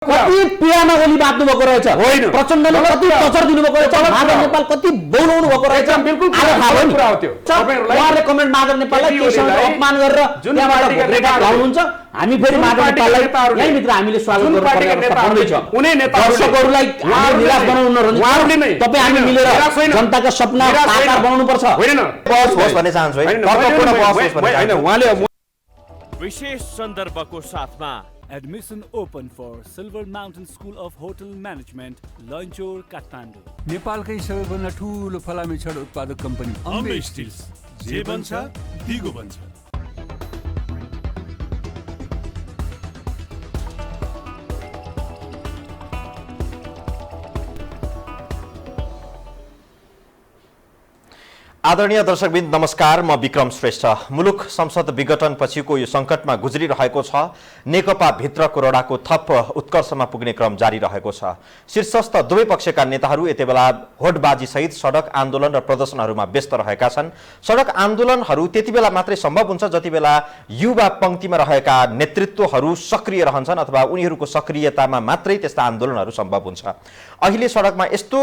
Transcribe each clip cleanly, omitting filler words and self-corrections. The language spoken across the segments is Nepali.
कति पीडामा गोली बाँध्नु भएको रहेछ, प्रचण्डले कति टचर दिनुभएको रहेछ, माधव नेपाल कति बोलाउनु भएको रहेछ, उहाँले कमेन्ट माधव नेपाललाई अपमान गरेर हुनुहुन्छ। हामी फेरि माधव नेपाललाई यहीँभित्र हामीले स्वागत गर्नुपर्नेछ। दर्शकहरूलाई निराश बनाउनु नरहनु, तपाईँ हामी मिलेर जनताका सपना साकार बनाउनुपर्छ। विशेष सन्दर्भको साथमा Admission open for Silver Mountain School of Hotel Management, Lanchor, Kathmandu. नेपालकै सबैभन्दा ठुलो फलामे छड उत्पादक कम्पनी अम्बे स्टिल्स, जे बन्छ दिगो बन्छ। आदरणीय दर्शकवृन्द नमस्कार, म विक्रम श्रेष्ठ। मुलुक संसद विघटन पछिको यो संकटमा गुज्रिरहेको छ। नेकपा भित्र कोरोडाको थप उत्कर्षमा पुग्ने क्रम जारी रहेको छ। शीर्षस्थ दुवै पक्षका नेताहरू यति बेला होडबाजी सहित सडक आन्दोलन र प्रदर्शनहरूमा व्यस्त रहेका छन्। सडक आन्दोलनहरू त्यति बेला मात्रै सम्भव हुन्छ जति बेला युवा पंक्तिमा रहेका नेतृत्वहरू सक्रिय रहन्छन् अथवा उनीहरूको सक्रियतामा मात्रै त्यस्ता आन्दोलनहरू सम्भव हुन्छ। अहिले सडकमा यस्तो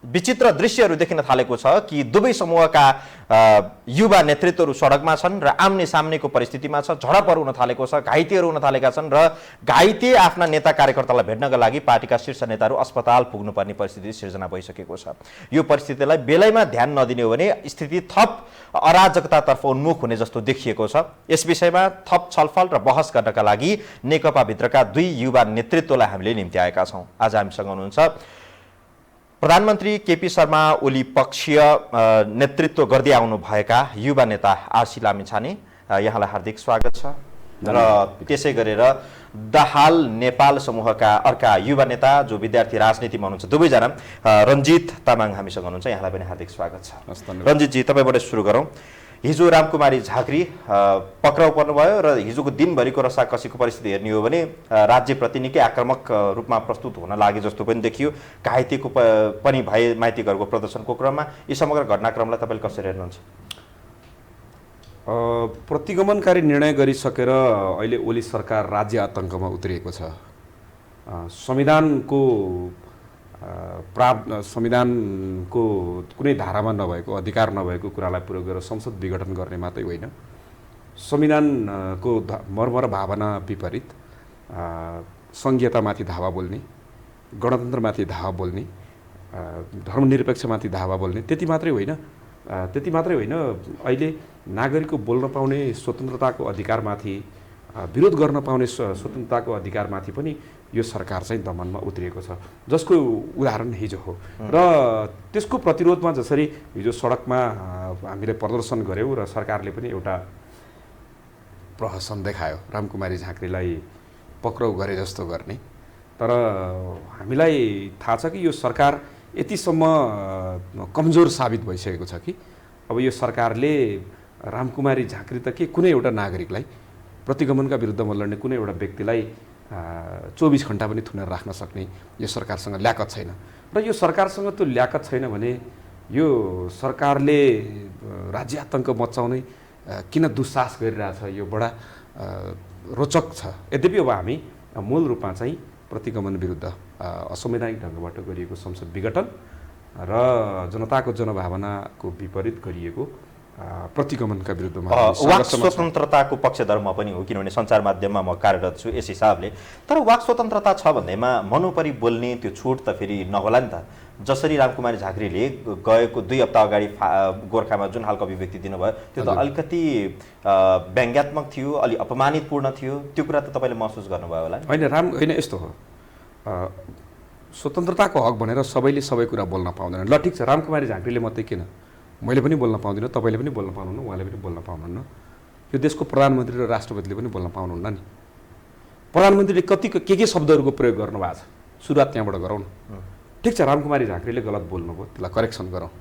विचित्र दृश्यहरू देखिन थालेको छ कि दुवै समूहका युवा नेतृत्वहरू सडकमा छन् र आम्ने सामनेको परिस्थितिमा छ। झडपहरू हुन थालेको छ, घाइतेहरू हुन थालेका छन् र घाइते आफ्ना नेता कार्यकर्तालाई भेट्नका लागि पार्टीका शीर्ष नेताहरू अस्पताल पुग्नुपर्ने परिस्थिति सिर्जना भइसकेको छ। यो परिस्थितिलाई बेलैमा ध्यान नदिने हो भने स्थिति थप अराजकतातर्फ उन्मुख हुने जस्तो देखिएको छ। यस विषयमा थप छलफल र बहस गर्नका लागि नेकपा भित्रका दुई युवा नेतृत्वलाई हामीले निम्ति आएका छौँ। आज हामीसँग हुनुहुन्छ प्रधानमन्त्री केपी शर्मा ओली पक्षीय नेतृत्व गर्दै आउनुभएका युवा नेता आरसी लामिछाने, यहाँलाई हार्दिक स्वागत छ। र त्यसै गरेर दाहाल नेपाल समूहका अर्का युवा नेता जो विद्यार्थी राजनीतिमा हुनुहुन्छ दुवैजना रञ्जित तामाङ हामीसँग हुनुहुन्छ, यहाँलाई पनि हार्दिक स्वागत छ। रञ्जितजी, तपाईँबाट सुरु गरौँ। हिजो रामकुमारी झाँक्री पक्राउ पर्नुभयो र हिजोको दिनभरिको रसाकसीको परिस्थिति हेर्ने हो भने राज्यप्रति निकै आक्रामक रूपमा प्रस्तुत हुन लागे जस्तो पनि देखियो। घाइतेको पनि भए माइतीघरको प्रदर्शनको क्रममा। यी समग्र घटनाक्रमलाई तपाईँले कसरी हेर्नुहुन्छ? प्रतिगमनकारी निर्णय गरिसकेर अहिले ओली सरकार राज्य आतङ्कमा उत्रिएको छ। संविधानको कुनै धारामा नभएको, अधिकार नभएको कुरालाई प्रयोग गरेर संसद विघटन गर्ने मात्रै होइन, संविधानको मर्म र भावना विपरीत संघीयतामाथि धावा बोल्ने, गणतन्त्रमाथि धावा बोल्ने, धर्मनिरपेक्षमाथि धावा बोल्ने, त्यति मात्रै होइन अहिले नागरिकको बोल्न पाउने स्वतन्त्रताको अधिकारमाथि, विरोध गर्न पाउने स्वतन्त्रताको अधिकारमाथि पनि यो सरकार चाहिँ दमनमा उत्रिएको छ, जसको उदाहरण हिजो हो। र त्यसको प्रतिरोधमा जसरी हिजो सडकमा हामीले प्रदर्शन गऱ्यौँ र सरकारले पनि एउटा प्रहसन देखायो रामकुमारी झाँक्रीलाई पक्राउ गरे जस्तो गर्ने। तर हामीलाई थाहा छ कि यो सरकार यतिसम्म कमजोर साबित भइसकेको छ कि अब यो सरकारले रामकुमारी झाँक्री त के कुनै एउटा नागरिकलाई, प्रतिगमनका विरुद्धमा लड्ने कुनै एउटा व्यक्तिलाई 24 घण्टा पनि थुनेर राख्न सक्ने यो सरकारसँग ल्याकत छैन। र यो सरकारसँग त्यो ल्याकत छैन भने यो सरकारले राज्य आतङ्क मचाउने किन दुस्साहस गरिरहेछ, यो बडा रोचक छ। यद्यपि अब हामी मूल रूपमा चाहिँ प्रतिगमन विरुद्ध असंवैधानिक ढङ्गबाट गरिएको संसद विघटन र जनताको जनभावनाको विपरीत गरिएको प्रतिगमनका विरुद्धमा वाक स्वतन्त्रताको पक्षधर म पनि हो, किनभने सञ्चार माध्यममा म कार्यरत छु यस हिसाबले। तर वाक स्वतन्त्रता छ भन्दैमा मनोपरि बोल्ने त्यो छुट त फेरि नहोला नि त। जसरी रामकुमारी झाँक्रीले गएको 2 हप्ता अगाडि गोर्खामा जुन खालको अभिव्यक्ति दिनुभयो त्यो त अलिकति व्यङ्ग्यात्मक थियो, अलि अपमानितपूर्ण थियो। त्यो कुरा त तपाईँले महसुस गर्नुभयो होला? होइन, यस्तो हो, स्वतन्त्रताको हक भनेर सबैले सबै कुरा बोल्न पाउँदैन। ल ठिक छ, रामकुमारी झाँक्रीले मात्रै किन, मैले पनि बोल्न पाउँदिनँ, तपाईँले पनि बोल्न पाउनुहुन्न, उहाँले पनि बोल्न पाउनुहुन्न, यो देशको प्रधानमन्त्री र राष्ट्रपतिले पनि बोल्न पाउनुहुन्न नि। प्रधानमन्त्रीले के शब्दहरूको प्रयोग गर्नुभएको छ, सुरुवात त्यहाँबाट गरौँ न। ठिक छ, रामकुमारी झाँक्रीले गलत बोल्नुभयो, त्यसलाई करेक्सन गरौँ।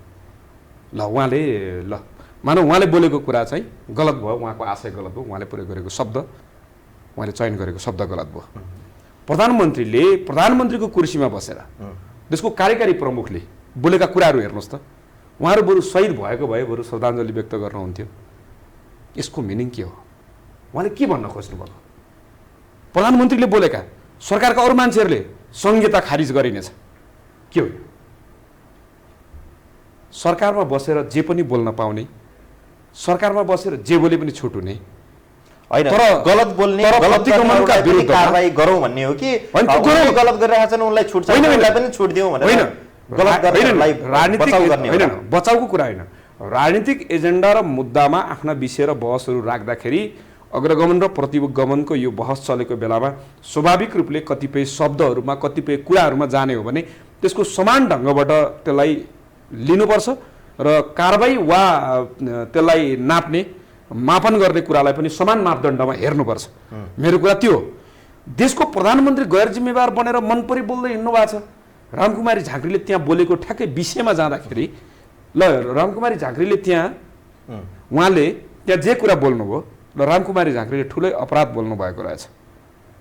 मानव उहाँले बोलेको कुरा चाहिँ गलत भयो, उहाँको आशय गलत भयो, उहाँले प्रयोग गरेको शब्द, उहाँले चयन गरेको शब्द गलत भयो। प्रधानमन्त्रीको कुर्सीमा बसेर देशको कार्यकारी प्रमुखले बोलेका कुराहरू हेर्नुहोस् त, उहाँहरू बरु शहीद भएको भए बरु श्रद्धाञ्जली व्यक्त गर्नुहुन्थ्यो। यसको मिनिङ के हो? उहाँले के भन्न खोज्नुभयो? प्रधानमन्त्रीले बोलेका सरकारका अरू मान्छेहरूले संहिता खारिज गरिनेछ के हो? सरकारमा बसेर जे पनि बोल्न पाउने, सरकारमा बसेर जे बोले पनि छुट हुने होइन, तर गलत बोल्ने, तर गलत प्रतिगमनका विरुद्धमा कारबाही गरौँ भन्ने हो कि होइन, गलत गरिरहेका छन् उनलाई छुट छैन, उनलाई पनि छुट दिउँ भनेर होइन, गलत गर्नेहरूलाई राजनीतिक बचाउ गर्ने हो। होइन, बचाउको कुरा होइन। राजनीतिक एजेन्डा र मुद्दामा आफ्ना विषय र बहसहरू राख्दाखेरि अग्रगमन र प्रतिगमनको यो बहस चलेको बेलामा स्वाभाविक रूपले कतिपय शब्दहरूमा कतिपय कुराहरूमा जाने हो भने त्यसको समान ढङ्गबाट त्यसलाई लिनुपर्छ र कारबाही वा त्यसलाई नाप्ने मापन गर्ने कुरालाई पनि समान मापदण्डमा हेर्नुपर्छ। मेरो कुरा त्यो हो। देशको प्रधानमन्त्री गैर जिम्मेवार बनेर मनपरी बोल्दै हिँड्नु भएको छ। रामकुमारी झाँक्रीले त्यहाँ बोलेको ठ्याक्कै विषयमा जाँदाखेरि ल रामकुमारी झाँक्रीले त्यहाँ उहाँले त्यहाँ जे कुरा बोल्नुभयो र रामकुमारी झाँक्रीले ठुलै अपराध बोल्नु भएको रहेछ।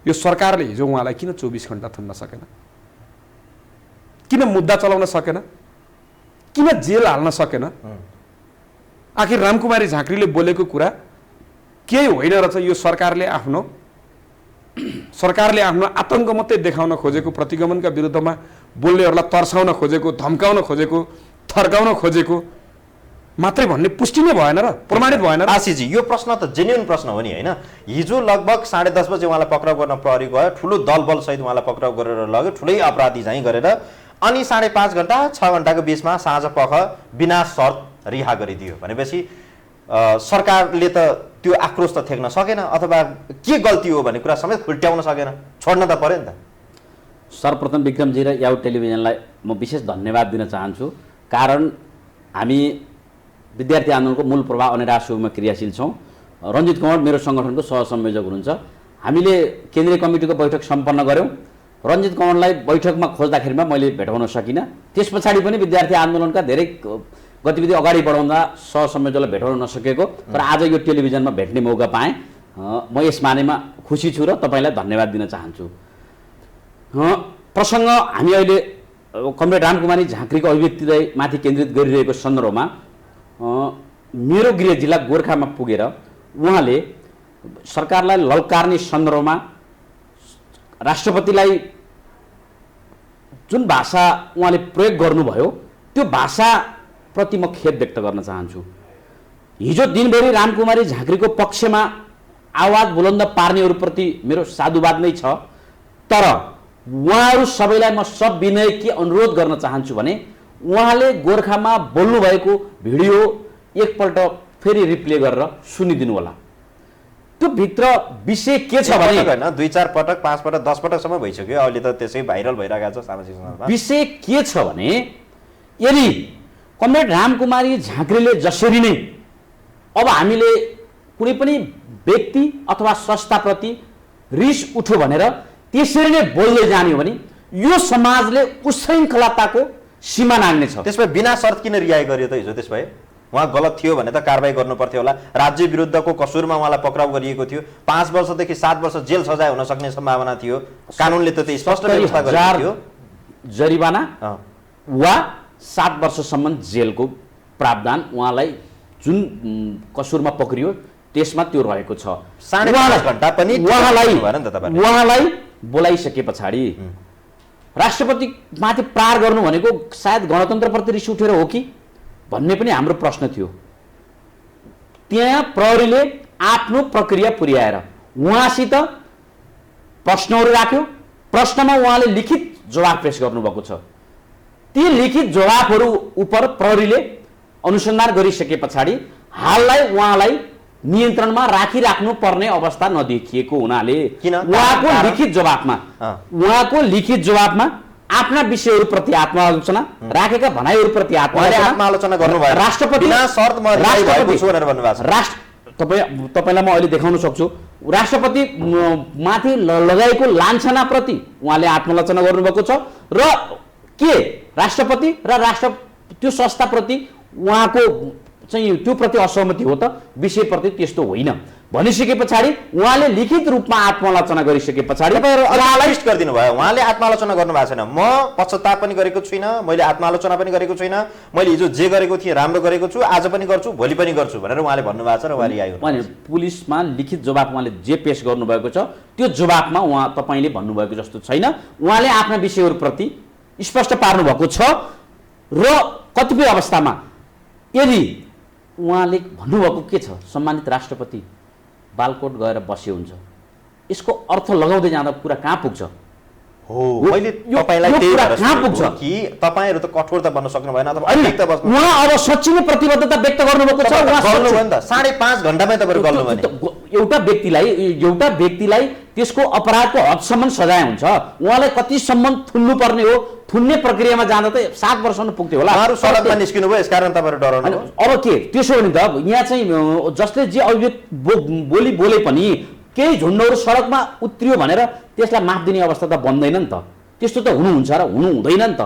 यो सरकारले हिजो उहाँलाई किन 24 घण्टा थुन्न सकेन? किन मुद्दा चलाउन सकेन? किन जेल हाल्न सकेन? आखिर रामकुमारी झाँक्रीले बोलेको कुरा केही होइन रहेछ। यो सरकारले आफ्नो आतङ्क मात्रै देखाउन खोजेको, प्रतिगमनका विरुद्धमा बोल्नेहरूलाई तर्साउन खोजेको, धम्काउन खोजेको, थर्काउन खोजेको मात्रै भन्ने पुष्टि नै भएन र प्रमाणित भएन र। आशिषजी, यो प्रश्न त जेन्युन प्रश्न हो नि होइन? हिजो लगभग 10:30 बजे उहाँलाई पक्राउ गर्न प्रहरी गयो, ठुलो दलबलसहित उहाँलाई पक्राउ गरेर लग्यो, ठुलै अपराधी चाहिँ गरेर, अनि 5.5 घण्टा 6 घण्टाको बिचमा साँझ पख बिना शर्त रिहा गरिदियो भनेपछि सरकारले त त्यो आक्रोश त थेक्न सकेन, अथवा के गल्ती हो भन्ने कुरा समेत खुल्ट्याउन सकेन, छोड्न त पर्यो नि त। सर्वप्रथम विक्रमजी र याउ टेलिभिजनलाई म विशेष धन्यवाद दिन चाहन्छु, कारण हामी विद्यार्थी आन्दोलनको मूल प्रवाह अनिराज सुरुमा क्रियाशील छौँ। रञ्जित कमल मेरो सङ्गठनको सहसंयोजक हुनुहुन्छ। हामीले केन्द्रीय कमिटीको बैठक सम्पन्न गऱ्यौँ। रञ्जित कमललाई बैठकमा खोज्दाखेरिमा मैले भेटाउन सकिनँ। त्यस पछाडि पनि विद्यार्थी आन्दोलनका धेरै गतिविधि अगाडि बढाउँदा सहसंयोजकलाई भेटाउन नसकेको, तर आज यो टेलिभिजनमा भेट्ने मौका पाएँ। म यस मानेमा खुसी छु र तपाईँलाई धन्यवाद दिन चाहन्छु। प्रसङ्ग हामी अहिले कमरेड रामकुमारी झाँक्रीको अभिव्यक्तिलाई माथि केन्द्रित गरिरहेको सन्दर्भमा मेरो गृह जिल्ला गोर्खामा पुगेर उहाँले सरकारलाई ललकार्ने सन्दर्भमा राष्ट्रपतिलाई जुन भाषा उहाँले प्रयोग गर्नुभयो त्यो भाषाप्रति म खेद व्यक्त गर्न चाहन्छु। हिजो दिनभरि रामकुमारी झाँक्रीको पक्षमा आवाज बुलन्द पार्नेहरूप्रति मेरो साधुवाद नै छ, तर उहाँहरू सबैलाई म सविनय के अनुरोध गर्न चाहन्छु भने उहाँले गोर्खामा बोल्नुभएको भिडियो एकपल्ट फेरि रिप्ले गरेर सुनिदिनु होला। त्यो भित्र विषय के छ भने होइन, 2-4 पटक 5 पटक 10 पटकसम्म भइसक्यो, अहिले त त्यसै भाइरल भइरहेको छ सामाजिक सञ्जालमा। विषय के छ भने यदि कमरेड रामकुमारी झाँक्रीले जसरी नै अब हामीले कुनै पनि व्यक्ति अथवा संस्थाप्रति रिस उठ्यो भनेर त्यसरी नै बोल्दै जाने हो भने यो समाजले उशृङ्खलताको सीमा नाग्नेछ। त्यसमा बिना शर्त किन रिहाई गरियो त हिजो? त्यसभए उहाँ गलत थियो भने त कारबाही गर्नु पर्थ्यो होला। राज्य विरुद्धको कसुरमा उहाँलाई पक्राउ गरिएको थियो, 5 वर्षदेखि 7 वर्ष जेल सजाय हुन सक्ने सम्भावना थियो। कानुनले त स्पष्ट व्यवस्था गरेको थियो, जरिवाना वा 7 वर्षसम्म जेलको प्रावधान उहाँलाई जुन कसुरमा पक्रियो त्यसमा त्यो रहेको छ। 5.5 घण्टा पनि उहाँलाई बोलाइसके पछाडि राष्ट्रपति माथि प्रहार गर्नु भनेको सायद गणतन्त्रप्रति रिस उठेर हो कि भन्ने पनि हाम्रो प्रश्न थियो। त्यहाँ प्रहरीले आफ्नो प्रक्रिया पुर्याएर उहाँसित प्रश्नहरू राख्यो, प्रश्नमा उहाँले लिखित जवाफ पेश गर्नुभएको छ। ती लिखित जवाफहरू उप प्रहरीले अनुसन्धान गरिसके पछाडि हाललाई उहाँलाई नियन्त्रणमा राखिराख्नु पर्ने अवस्था नदेखिएको हुनाले उहाँको लिखित जवाफमा आफ्ना विषयहरूप्रति आत्मालोचना राखेका भनाइहरूप्रति आत्मालोचना गर्नुभयो। तपाईँलाई म अहिले देखाउन सक्छु, राष्ट्रपति माथि लगाएको लान्छनाप्रति उहाँले आत्मालोचना गर्नुभएको छ र के राष्ट्रपति र त्यो संस्थाप्रति उहाँको चाहिँ त्यो प्रति असहमति हो त विषयप्रति त्यस्तो होइन भनिसके पछाडि उहाँले लिखित रूपमा आत्मालोचना गरिसके पछाडि लिस्ट गरिदिनु भयो उहाँले आत्मालोचना गर्नु भएको छैन म पश्चाताप पनि गरेको छुइनँ मैले आत्मालोचना पनि गरेको छुइनँ मैले हिजो जे गरेको थिएँ राम्रो गरेको छु आज पनि गर्छु भोलि पनि गर्छु भनेर उहाँले भन्नुभएको छ र उहाँले आयो भने पुलिसमा लिखित जवाब उहाँले जे पेश गर्नुभएको छ त्यो जवाबमा उहाँ तपाईँले भन्नुभएको जस्तो छैन उहाँले आफ्ना विषयहरूप्रति स्पष्ट पार्नु भएको छ र कतिपय अवस्थामा यदि उहाँले भन्नुभएको के छ सम्मानित राष्ट्रपति बालकोट गएर बसे हुन्छ यसको अर्थ लगाउँदै जाँदा कुरा कहाँ पुग्छ हो मैले तपाईलाई त्यही कहाँ पुग्छ कि तपाईहरु त कठोर त बन्न सक्नु भएन अथवा अलिक त बस्नु उहाँ अब सच्चै नै प्रतिबद्धता व्यक्त गर्नुभएको छ उहाँ गर्नु भयो नि त 5.5 घण्टामै तपाईहरु गर्नु भने एउटा व्यक्तिलाई त्यसको अपराधको हदसम्म सजाय हुन्छ उहाँलाई कतिसम्म थुन्नु पर्ने हो थुन्ने प्रक्रियामा जाँदा त 7 वर्षसम्म पुग्थ्यो होला उहाँहरु सडकमा निस्किनु भयो यसकारण तपाईहरु डराउनु अब के त्यसो भने त यहाँ चाहिँ जसले जे अभिव्यक्ति बोले पनि केही झुन्डहरू सडकमा उत्रियो भनेर त्यसलाई माफ दिने अवस्था त बन्दैन नि त त्यस्तो त हुनुहुन्छ र हुनु हुँदैन नि त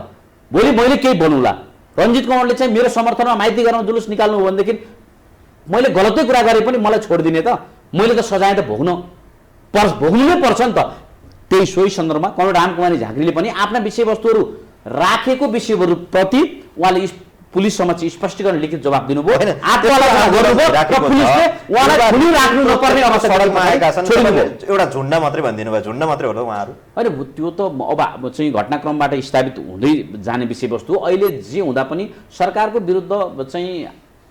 भोलि मैले केही बनौला रञ्जित कुमारले चाहिँ मेरो समर्थनमा माइती गरेर जुलुस निकाल्नु हो भनेदेखि मैले गलतै कुरा गरे पनि मलाई छोडिदिने त मैले त सजाय त भोग्नु नै पर्छ नि त त्यही सोही सन्दर्भमा कर्णेल रामकुमारी झाँक्रीले पनि आफ्ना विषयवस्तुहरू राखेको विषयहरूप्रति उहाँले पुलिस समक्ष स्पष्टीकरण लिखित जवाब दिनुभयो एउटा झुन्ड मात्रै भनिदिनु भयो झुन्ड मात्रै हो त उहाँहरु होइन त्यो त अब चाहिँ घटनाक्रमबाट स्थापित हुँदै जाने विषयवस्तु अहिले जे हुँदा पनि सरकारको विरुद्ध चाहिँ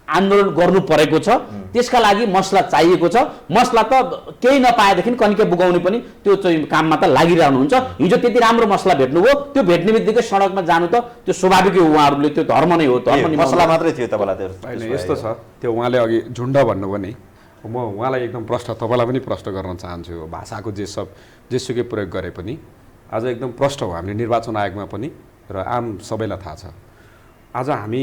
आन्दोलन गर्नु परेको छ त्यसका लागि मसला चाहिएको छ मसला त केही नपाएदेखि कनिके बुगाउने पनि त्यो चाहिँ काममा त लागिरहनुहुन्छ हिजो त्यति राम्रो मसला भेट्नुभयो त्यो भेट्ने बित्तिकै सडकमा जानु त त्यो स्वाभाविक हो उहाँहरूले त्यो धर्म नै हो धर्म नि मसला मात्रै थियो तपाईलाई त्यो यस्तो छ त्यो उहाँले अघि झुन्ड भन्नुभयो नि म उहाँलाई एकदम प्रश्न तपाईलाई पनि प्रश्न गर्न चाहन्छु भाषाको जेसुकै प्रयोग गरे पनि आज एकदम प्रश्न हो हामीले निर्वाचन आयोगमा पनि र आम सबैलाई थाहा छ आज हामी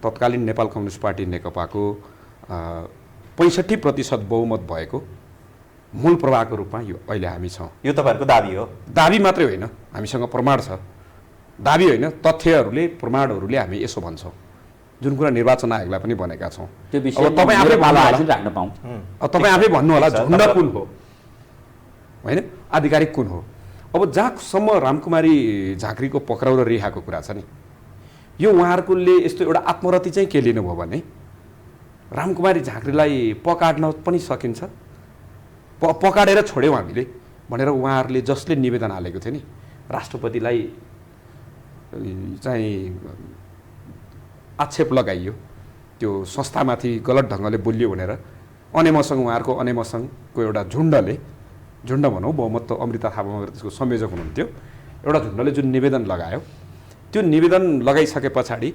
तत्कालीन नेपाल कम्युनिस्ट पार्टी नेकपाको 65% बहुमत भएको मूल प्रवाहको रूपमा यो अहिले हामी छौँ यो तपाईहरुको दाबी हो दाबी मात्रै होइन हामीसँग प्रमाण छ दाबी होइन तथ्यहरूले प्रमाणहरूले हामी यसो भन्छौँ जुन कुरा निर्वाचन आयोगलाई पनि भनेका छौँ त्यो विषय तपाईँ आफै राख्न पाऊँ तपाईँ आफै भन्नु होला झुन्ड कुन हो होइन आधिकारिक कुन हो अब जहाँसम्म रामकुमारी झाँक्रीको पक्राउ र रिहाको कुरा छ नि यो उहाँहरुले यस्तो एउटा आत्मरति चाहिँ के लिनुभयो भने रामकुमारी झाँक्रीलाई पकाड्न पनि सकिन्छ पकाडेर छोड्यौँ हामीले भनेर उहाँहरूले जसले निवेदन हालेको थियो नि राष्ट्रपतिलाई चाहिँ आक्षेप लगाइयो त्यो संस्थामाथि गलत ढङ्गले बोलियो भनेर अनेमसङ्घ उहाँहरूको अनेमसङ्घको एउटा झुन्ड भनौँ बहुमत त अमृता थापा त्यसको संयोजक हुनुहुन्थ्यो एउटा झुन्डले जुन निवेदन लगायो त्यो निवेदन लगाइसके पछाडि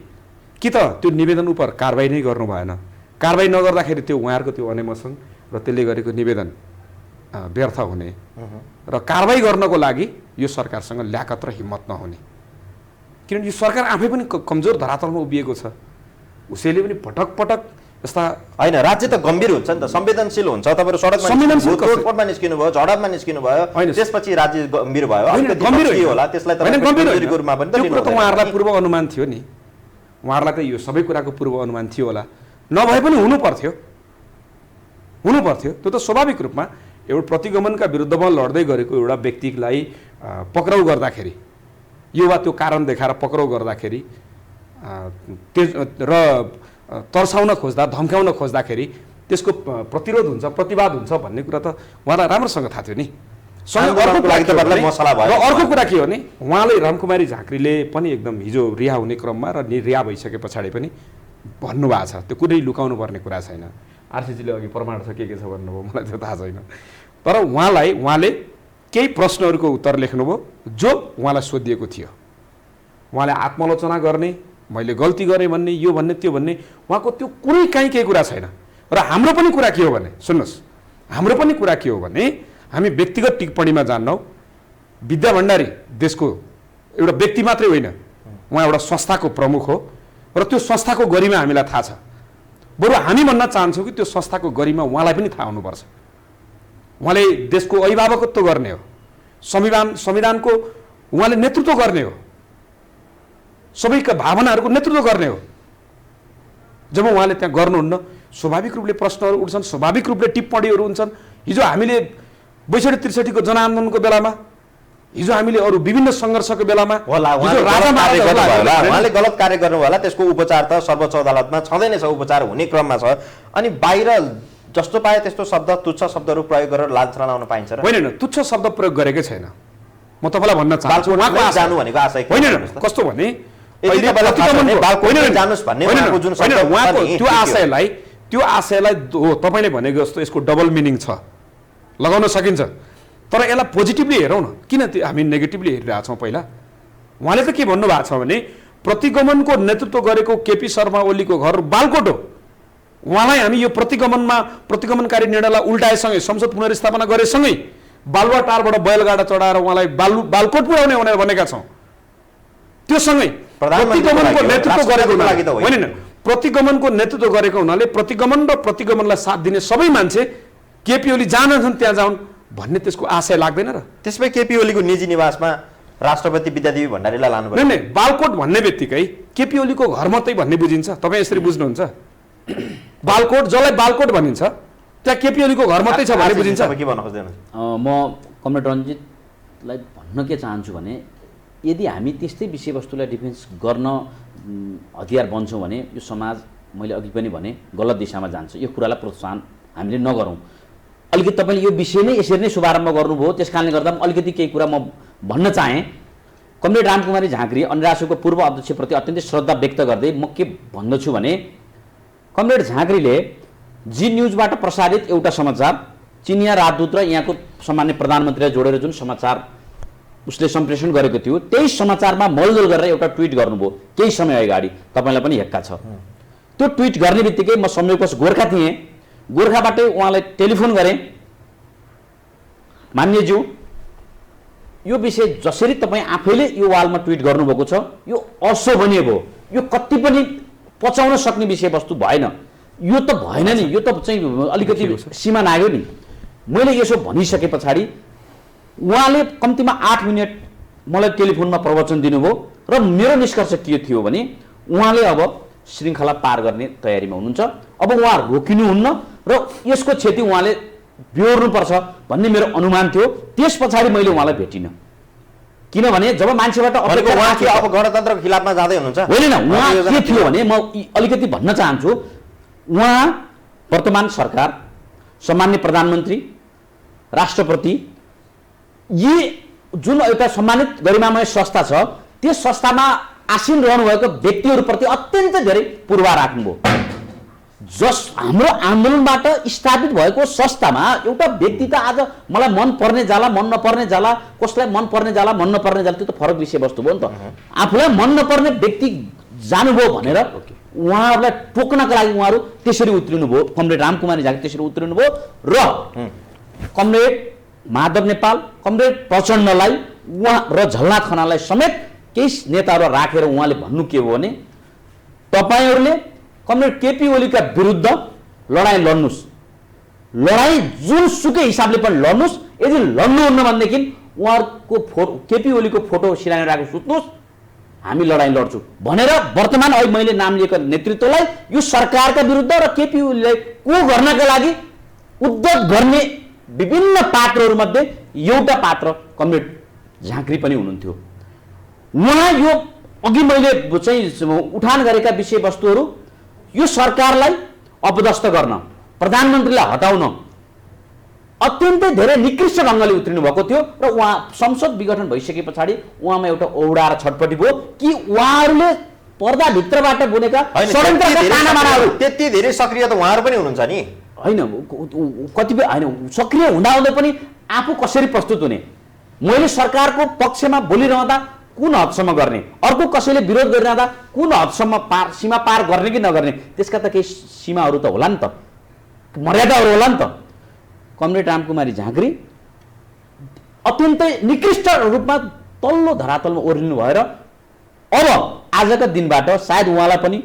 कि त त्यो निवेदन उप कारबाही नै गर्नु भएन कारबाही नगर्दाखेरि त्यो उहाँहरूको त्यो अनेमसङ्घ र त्यसले गरेको निवेदन व्यर्थ हुने र कारबाही गर्नको लागि यो सरकारसँग ल्याकत र हिम्मत नहुने किनभने यो सरकार आफै पनि कमजोर धरातलमा उभिएको छ उसैले पनि पटक पटक यस्ता हैन राज्य त गम्भीर हुन्छ नि त संवेदनशील हुन्छ तपाईहरु सडकमा निस्किनु भयो झडपमा निस्किनु भयो त्यसपछि राज्य गम्भीर भयो गम्भीर होला त्यसलाई त गम्भीरको रूपमा पनि त लिनु पर्छ उहाँहरुलाई पूर्व अनुमान थियो नि उहाँहरुलाई त यो सबै कुराको पूर्व अनुमान थियो होला नभए पनि हुनु पर्थ्यो त्यो त स्वाभाविक रूपमा एउटा प्रतिगमनका विरुद्धमा लड्दै गरेको एउटा व्यक्तिलाई पक्राउ गर्दाखेरि यो वा त्यो कारण देखाएर पक्राउ गर्दाखेरि र तर्साउन खोज्दा धम्काउन खोज्दाखेरि त्यसको प्रतिरोध हुन्छ प्रतिवाद हुन्छ भन्ने कुरा त उहाँलाई राम्रोसँग थाहा थियो नि अर्को कुरा के हो नि उहाँले रामकुमारी झाँक्रीले पनि एकदम हिजो रिहा हुने क्रममा र रिहा भइसके पछाडि पनि भन्नुभएको छ त्यो कुनै लुकाउनु पर्ने कुरा छैन आरसीजीले अघि प्रमाण छ के छ भन्नुभयो मलाई त्यो थाहा छैन तर उहाँले केही प्रश्नहरूको उत्तर लेख्नुभयो जो उहाँलाई सोधिएको थियो उहाँले आत्मालोचना गर्ने मैले गल्ती गरेँ भन्ने यो भन्ने त्यो भन्ने उहाँको त्यो कुनै काहीँ केही कुरा छैन र हाम्रो पनि कुरा के हो भने सुन्नुहोस् हाम्रो पनि कुरा के हो भने हामी व्यक्तिगत टिप्पणीमा जान्नौँ विद्या भण्डारी देशको एउटा व्यक्ति मात्रै होइन उहाँ एउटा संस्थाको प्रमुख हो र त्यो संस्थाको गरिमा हामीलाई थाहा छ बरु हामी भन्न चाहन्छौँ कि त्यो संस्थाको गरिमा उहाँलाई पनि थाहा हुनुपर्छ उहाँले देशको अभिभावकत्व गर्ने हो संविधानको उहाँले नेतृत्व गर्ने हो सबैका भावनाहरूको नेतृत्व गर्ने हो जब उहाँले त्यहाँ गर्नुहुन्न स्वाभाविक रूपले प्रश्नहरू उठ्छन्, स्वाभाविक रूपले टिप्पणीहरू हुन्छन्। हिजो हामीले 62-63 को जनआन्दोलनको बेलामा, हिजो हामीले अरू विभिन्न सङ्घर्षको बेलामा उहाँले गलत कार्य गर्नु होला, त्यसको उपचार त सर्वोच्च अदालतमा छँदै नै छ, उपचार हुने क्रममा छ। अनि बाहिर जस्तो पाए त्यस्तो शब्द, तुच्छ शब्दहरू प्रयोग गरेर लाञ्छना लाउन पाइन्छ र? होइन, तुच्छ शब्द प्रयोग गरेकै छैन। म तपाईँलाई भन्न चाहन्छु जानु भनेको आशय होइन, कस्तो भने त्यो आशयलाई तपाईँले भनेको जस्तो यसको डबल मिनिङ छ, लगाउन सकिन्छ। तर यसलाई पोजिटिभली हेरौँ न, किन हामी नेगेटिभली हेरिरहेछौँ? पहिला उहाँले त के भन्नुभएको छ भने प्रतिगमनको नेतृत्व गरेको केपी शर्मा ओलीको घर बालकोट हो, उहाँलाई हामी यो प्रतिगमनकारी निर्णयलाई उल्टाएसँगै, संसद पुनर्स्थापना गरेसँगै बालुवाटारबाट बैलगाडा चढाएर उहाँलाई बालकोट पुर्याउने भनेर भनेका छौँ। त्यो सँगै प्रतिगमनको नेतृत्व गरेको होइन, प्रतिगमनको नेतृत्व गरेको हुनाले प्रतिगमन र प्रतिगमनलाई साथ दिने सबै मान्छे केपी ओली जहाँ जान्छन् त्यहाँ जाउन् भन्ने त्यसको आशय लाग्दैन र? त्यसमै केपी ओलीको निजी निवासमा राष्ट्रपति विद्यादेवी भण्डारीलाई लानु पर्छ? नै, बालकोट भन्ने बित्तिकै केपी ओलीको घर मात्रै भन्ने बुझिन्छ। तपाईँ यसरी बुझ्नुहुन्छ? बालकोट, जसलाई बालकोट भनिन्छ त्यहाँ केपी ओलीको घर मात्रै छ भन्ने बुझिन्छ? के भन्न खोज्दैन? म कमरेड रञ्जितलाई भन्न के चाहन्छु भने यदि हामी त्यस्तै विषयवस्तुलाई डिफेन्स गर्न हतियार बन्छौँ भने यो समाज, मैले अघि पनि भने, गलत दिशामा जान्छ। यो कुरालाई प्रोत्साहन हामीले नगरौँ। अलिकति तपाईँले यो विषय नै यसरी नै शुभारम्भ गर्नुभयो, त्यस कारणले गर्दा अलिकति केही कुरा म भन्न चाहेँ। कमरेड रामकुमारी झाँक्री अन्यराष्ट्रको पूर्व अध्यक्षप्रति अत्यन्तै श्रद्धा व्यक्त गर्दै म के भन्दछु भने कमरेड झाँक्रीले जी न्युजबाट प्रसारित एउटा समाचार, चिनिया राजदूत र यहाँको सामान्य प्रधानमन्त्रीलाई जोडेर जुन समाचार उसले सम्प्रेषण गरेको थियो, त्यही समाचारमा मोलदोल गरेर एउटा ट्विट गर्नुभयो केही समय अगाडि। तपाईँलाई पनि हेक्का छ। त्यो ट्विट गर्ने बित्तिकै म संयोगवश गोर्खा थिएँ, गोर्खाबाटै उहाँलाई टेलिफोन गरेँ, मान्यज्यू यो विषय जसरी तपाईँ आफैले यो वालमा ट्विट गर्नुभएको छ यो अशोभनीय भयो, यो कति पनि पचाउन सक्ने विषयवस्तु भएन, यो त भएन नि, यो त चाहिँ अलिकति सीमा नाग्यो नि। मैले यसो भनिसके पछाडि उहाँले कम्तीमा 8 मिनट मलाई टेलिफोनमा प्रवचन दिनुभयो र मेरो निष्कर्ष के थियो भने उहाँले अब श्रृङ्खला पार गर्ने तयारीमा हुनुहुन्छ, अब उहाँ रोकिनुहुन्न र यसको क्षति उहाँले बिहोर्नुपर्छ भन्ने मेरो अनुमान थियो। त्यस पछाडि मैले उहाँलाई भेटिनँ, किनभने जब मान्छेबाट अब गणतन्त्रको खिलाफमा जाँदै हुनुहुन्छ। होइन, उहाँ के थियो भने म अलिकति भन्न चाहन्छु, उहाँ वर्तमान सरकार, सामान्य प्रधानमन्त्री, राष्ट्रपति, यी जुन एउटा सम्मानित गरिमामय संस्था छ त्यस संस्थामा आसीन रहनुभएको व्यक्तिहरूप्रति अत्यन्तै धेरै पूर्वाग्रह राख्नुभयो। जस हाम्रो आन्दोलनबाट स्थापित भएको संस्थामा एउटा व्यक्ति त आज मलाई मन पर्ने जाला, मन नपर्ने जाला, कसलाई मन पर्ने जाला, मन नपर्ने जाला, त्यो त फरक विषयवस्तु भयो नि त। आफूलाई मन नपर्ने व्यक्ति जानुभयो भनेर उहाँहरूलाई टोक्नका लागि उहाँहरू त्यसरी उत्रिनुभयो। कमरेड रामकुमारी झाँक्री त्यसरी उत्रिनुभयो र कमरेड माधव नेपाल, कमरेड प्रचण्डलाई उहाँ र झलनाथ खनाललाई समेत केही नेताहरू राखेर उहाँले भन्नु के हो भने तपाईँहरूले कमरेड केपी ओलीका विरुद्ध लडाइँ लड्नुहोस्, लडाइँ जुनसुकै हिसाबले पनि लड्नुहोस्, यदि लड्नुहुन्न भनेदेखि उहाँहरूको केपी ओलीको फोटो सिरानी राखेर सुत्नुहोस्, हामी लडाइँ लड्छौँ भनेर वर्तमान अहिले मैले नाम लिएको नेतृत्वलाई यो सरकारका विरुद्ध र केपी ओलीलाई को गर्नका लागि उद्योग गर्ने विभिन्न पात्रहरूमध्ये एउटा पात्र कमरेड झाँक्री पनि हुनुहुन्थ्यो। उहाँ यो अघि मैले चाहिँ उठान गरेका विषयवस्तुहरू यो सरकारलाई अपदस्थ गर्न, प्रधानमन्त्रीलाई हटाउन अत्यन्तै धेरै निकृष्ट ढङ्गले उत्रिनु भएको थियो र उहाँ संसद विघटन भइसके पछाडि उहाँमा एउटा औडा र छटपटी भयो कि उहाँहरूले पर्दाभित्रबाट बुनेका षड्यन्त्रका कानामानाहरू त्यति धेरै सक्रिय त उहाँहरू पनि हुनुहुन्छ नि। होइन, कतिपय होइन, सक्रिय हुँदाहुँदै पनि आफू कसरी प्रस्तुत हुने, मैले सरकारको पक्षमा बोलिरहँदा कुन हदसम्म गर्ने, अर्को कसैले विरोध गरिरहँदा कुन हदसम्म सीमा पार गर्ने कि नगर्ने, त्यसका त केही सीमाहरू त होला नि त, मर्यादाहरू होला नि त। कमरेड रामकुमारी झाँक्री अत्यन्तै निकृष्ट रूपमा तल्लो धरातलमा ओर्लिनु भएर अब आजका दिनबाट सायद उहाँलाई पनि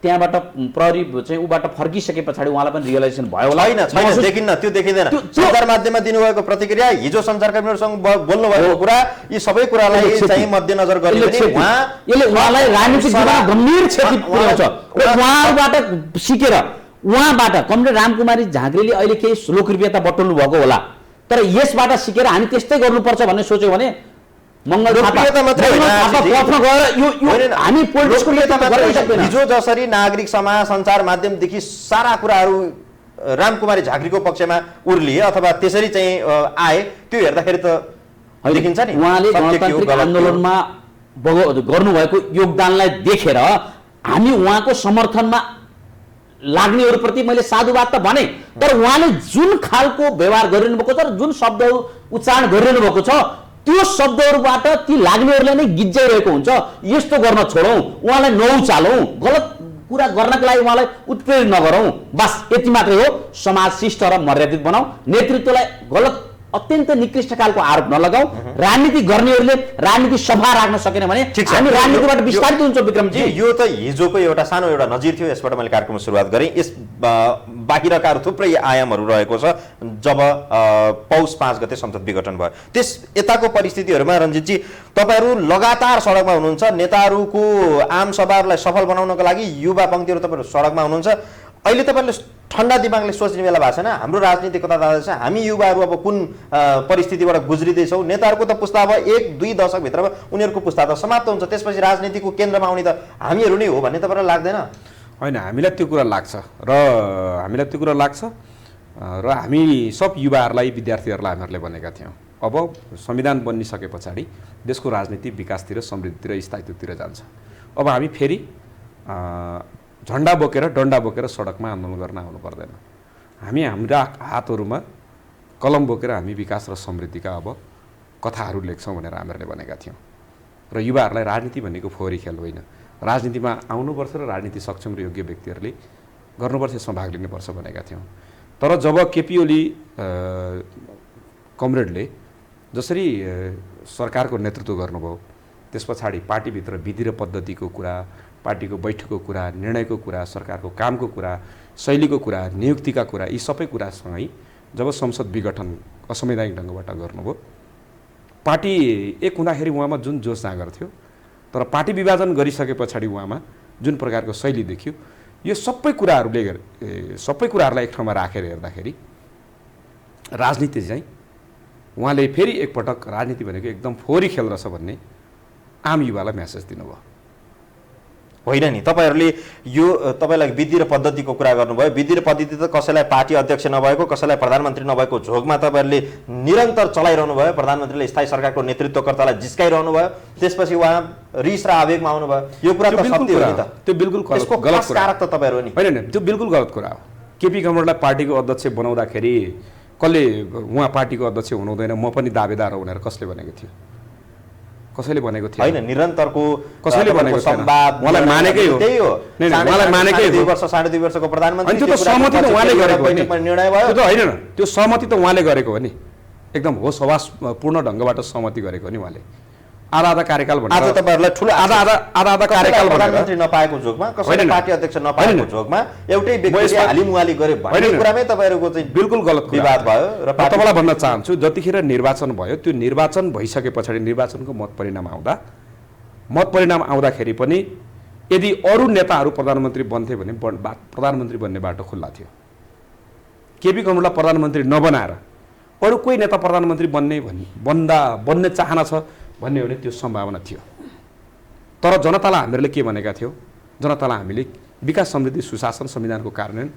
त्यहाँबाट प्रहरी चाहिँ उबाट फर्किसके पछाडि उहाँलाई पनि रियलाइजेसन भयो होला। छैन, देखिन्न, त्यो देखिँदैन। सञ्चार माध्यममा दिनुभएको प्रतिक्रिया, हिजो सञ्चारकर्मीहरूसँग बोल्नु भएको कुरा, यी सबै कुरालाई चाहिँ मध्यनजर गरेर यसले उहाँलाई राजनीतिक जीवनमा गम्भीर क्षति पुर्याउँछ र उहाँबाट सिकेर उहाँबाट कमरेड रामकुमारी झाँक्रीले अहिले केही लोकप्रियता बटुल्नु भएको होला, तर यसबाट सिकेर हामी त्यस्तै गर्नुपर्छ भन्ने सोच्यो भने मङ्गल लोकप्रियता मात्रै होइन, हामी पोलिटिक्सको नेतृत्व गर्न सक्दैन। हिजो जसरी नागरिक समाज सञ्चार माध्यमदेखि सारा कुराहरू रामकुमारी झाँक्रीको पक्षमा उर्लिए अथवा त्यसरी चाहिँ आए, त्यो हेर्दाखेरि त देखिन्छ नि उहाँले गणतान्त्रिक आन्दोलनमा गर्नुभएको योगदानलाई देखेर हामी उहाँको समर्थनमा लाग्नेहरूप्रति मैले साधुवाद त भने, तर उहाँले जुन खालको व्यवहार गरिरहनु भएको छ र जुन शब्दहरू उच्चारण गरिरहनु भएको छ त्यो शब्दहरूबाट ती लाग्नेहरूले नै गिज्जाइरहेको हुन्छ। यस्तो गर्न छोडौँ, उहाँलाई नउचालौँ, गलत कुरा गर्नको लागि उहाँलाई उत्प्रेरित नगरौँ, बस यति मात्रै हो। समाज शिष्ट र मर्यादित बनाऊ, नेतृत्वलाई गलत अत्यन्त निकृष्ट खालको आरोप नलगाऊ। राजनीति गर्नेहरूले राजनीति सफा राख्न सकेन भने हामी राजनीतिबाट विस्तारित हुन्छौँ। विक्रमजी, यो त हिजोको एउटा सानो एउटा नजिर थियो, यसबाट मैले कार्यक्रम सुरुवात गरेँ। यस बाहिरका थुप्रै आयामहरू रहेको छ। जब पौष 5 गते संसद विघटन भयो, त्यस यताको परिस्थितिहरूमा रञ्जितजी तपाईँहरू लगातार सडकमा हुनुहुन्छ, नेताहरूको आम सभाहरूलाई सफल बनाउनको लागि युवा पङ्क्तिहरू तपाईँहरू सडकमा हुनुहुन्छ। अहिले तपाईँले ठन्डा दिमागले सोच्ने बेला भएको छैन हाम्रो राजनीति कता जाँदैछ, हामी युवाहरू अब कुन परिस्थितिबाट गुज्रिँदैछौँ? नेताहरूको त पुस्ता अब 1-2 दशकभित्रमा उनीहरूको पुस्ता त समाप्त हुन्छ, त्यसपछि राजनीतिको केन्द्रमा आउने त हामीहरू नै हो भन्ने तपाईँलाई लाग्दैन? होइन, हामीलाई त्यो कुरा लाग्छ र हामी सब युवाहरूलाई विद्यार्थीहरूलाई हामीहरूले भनेका थियौँ अब संविधान बनिसके पछाडि देशको राजनीति विकासतिर समृद्धितिर स्थायित्वतिर जान्छ। अब हामी फेरि झन्डा बोकेर डन्डा बोकेर सडकमा आन्दोलन गर्न आउनु पर्दैन। हामी हाम्रा हातहरूमा कलम बोकेर हामी विकास र समृद्धिका अब कथाहरू लेख्छौँ भनेर हामीहरूले भनेका थियौँ। र युवाहरूलाई राजनीति भनेको फोहोरी खेल होइन, राजनीतिमा आउनुपर्छ र राजनीति सक्षम र योग्य व्यक्तिहरूले गर्नुपर्छ, यसमा भाग लिनुपर्छ भनेका थियौँ। तर जब केपी ओली कमरेडले जसरी सरकारको नेतृत्व गर्नुभयो, त्यस पछाडि पार्टीभित्र विधि र पद्धतिको कुरा, पार्टीको बैठकको कुरा, निर्णयको कुरा, सरकारको कामको कुरा, शैलीको कुरा, नियुक्तिका कुरा, यी सबै कुरासँगै जब संसद विघटन असंवैधानिक ढङ्गबाट गर्नुभयो, पार्टी एक हुँदाखेरि उहाँमा जुन जोस जाँगर थियो, तर पार्टी विभाजन गरिसके पछाडि उहाँमा जुन प्रकारको शैली देखियो, यो सबै कुराहरूलाई एक ठाउँमा राखेर हेर्दाखेरि राजनीति चाहिँ उहाँले फेरि एकपटक राजनीति भनेको एकदम फोहोरी खेल रहेछ भन्ने आम युवालाई मेसेज दिनुभयो। होइन नि, तपाईँहरूले यो तपाईँलाई विधि र पद्धतिको कुरा गर्नुभयो। विधि र पद्धति त कसैलाई पार्टी अध्यक्ष नभएको, कसैलाई प्रधानमन्त्री नभएको झोकमा तपाईँहरूले निरन्तर चलाइरहनु भयो। प्रधानमन्त्रीले स्थायी सरकारको नेतृत्वकर्तालाई जिस्काइरहनु भयो, त्यसपछि उहाँ रिस र आवेगमा आउनुभयो। यो कुरा त सत्य हो नि त? त्यो बिल्कुल गलत कारक त तपाईँहरू नि होइन, त्यो बिल्कुल गलत कुरा हो। केपी कमरेडलाई पार्टीको अध्यक्ष बनाउँदाखेरि कसले उहाँ पार्टीको अध्यक्ष हुनुहुँदैन, म पनि दावेदार हो भनेर कसले भनेको थियो? कसैले भनेको थियो? होइन, निरन्तरको कसैले भनेको संवाद मलाई मानेकै हो, त्यही हो। मलाई मानेकै हो। 2 वर्ष 2.5 वर्षको प्रधानमन्त्री, त्यो त सहमति त उहाँले गरेको हो नि, निर्णय भयो। त्यो त होइन, त्यो सहमति त उहाँले गरेको हो नि, एकदम होस हवास पूर्ण ढङ्गबाट सहमति गरेको हो नि उहाँले। आधा कार्यकाल भनेर आज तपाईँहरूलाई ठुलो आधा कार्यकाल प्रधानमन्त्री नपाएको जोगमा, कसैले पार्टी अध्यक्ष नपाएको जोगमा एउटै व्यक्तिले हालिमुहाली गरे भन्ने कुरामै तपाईँहरूको चाहिँ बिल्कुल गलत विवाद भयो। र तपाईँलाई भन्न चाहन्छु, जतिखेर निर्वाचन भयो, त्यो निर्वाचन भइसके पछाडि निर्वाचनको मत परिणाम आउँदाखेरि पनि यदि अरू नेताहरू प्रधानमन्त्री बन्थे भने प्रधानमन्त्री बन्ने बाटो खुल्ला थियो। केपी कमरेडलाई प्रधानमन्त्री नबनाएर अरू कोही नेता प्रधानमन्त्री बन्ने चाहना छ भन्ने हो भने त्यो सम्भावना थियो। तर जनतालाई हामीहरूले के भनेका थियौँ? जनतालाई हामीले विकास, समृद्धि, सुशासन, संविधानको कार्यान्वयन,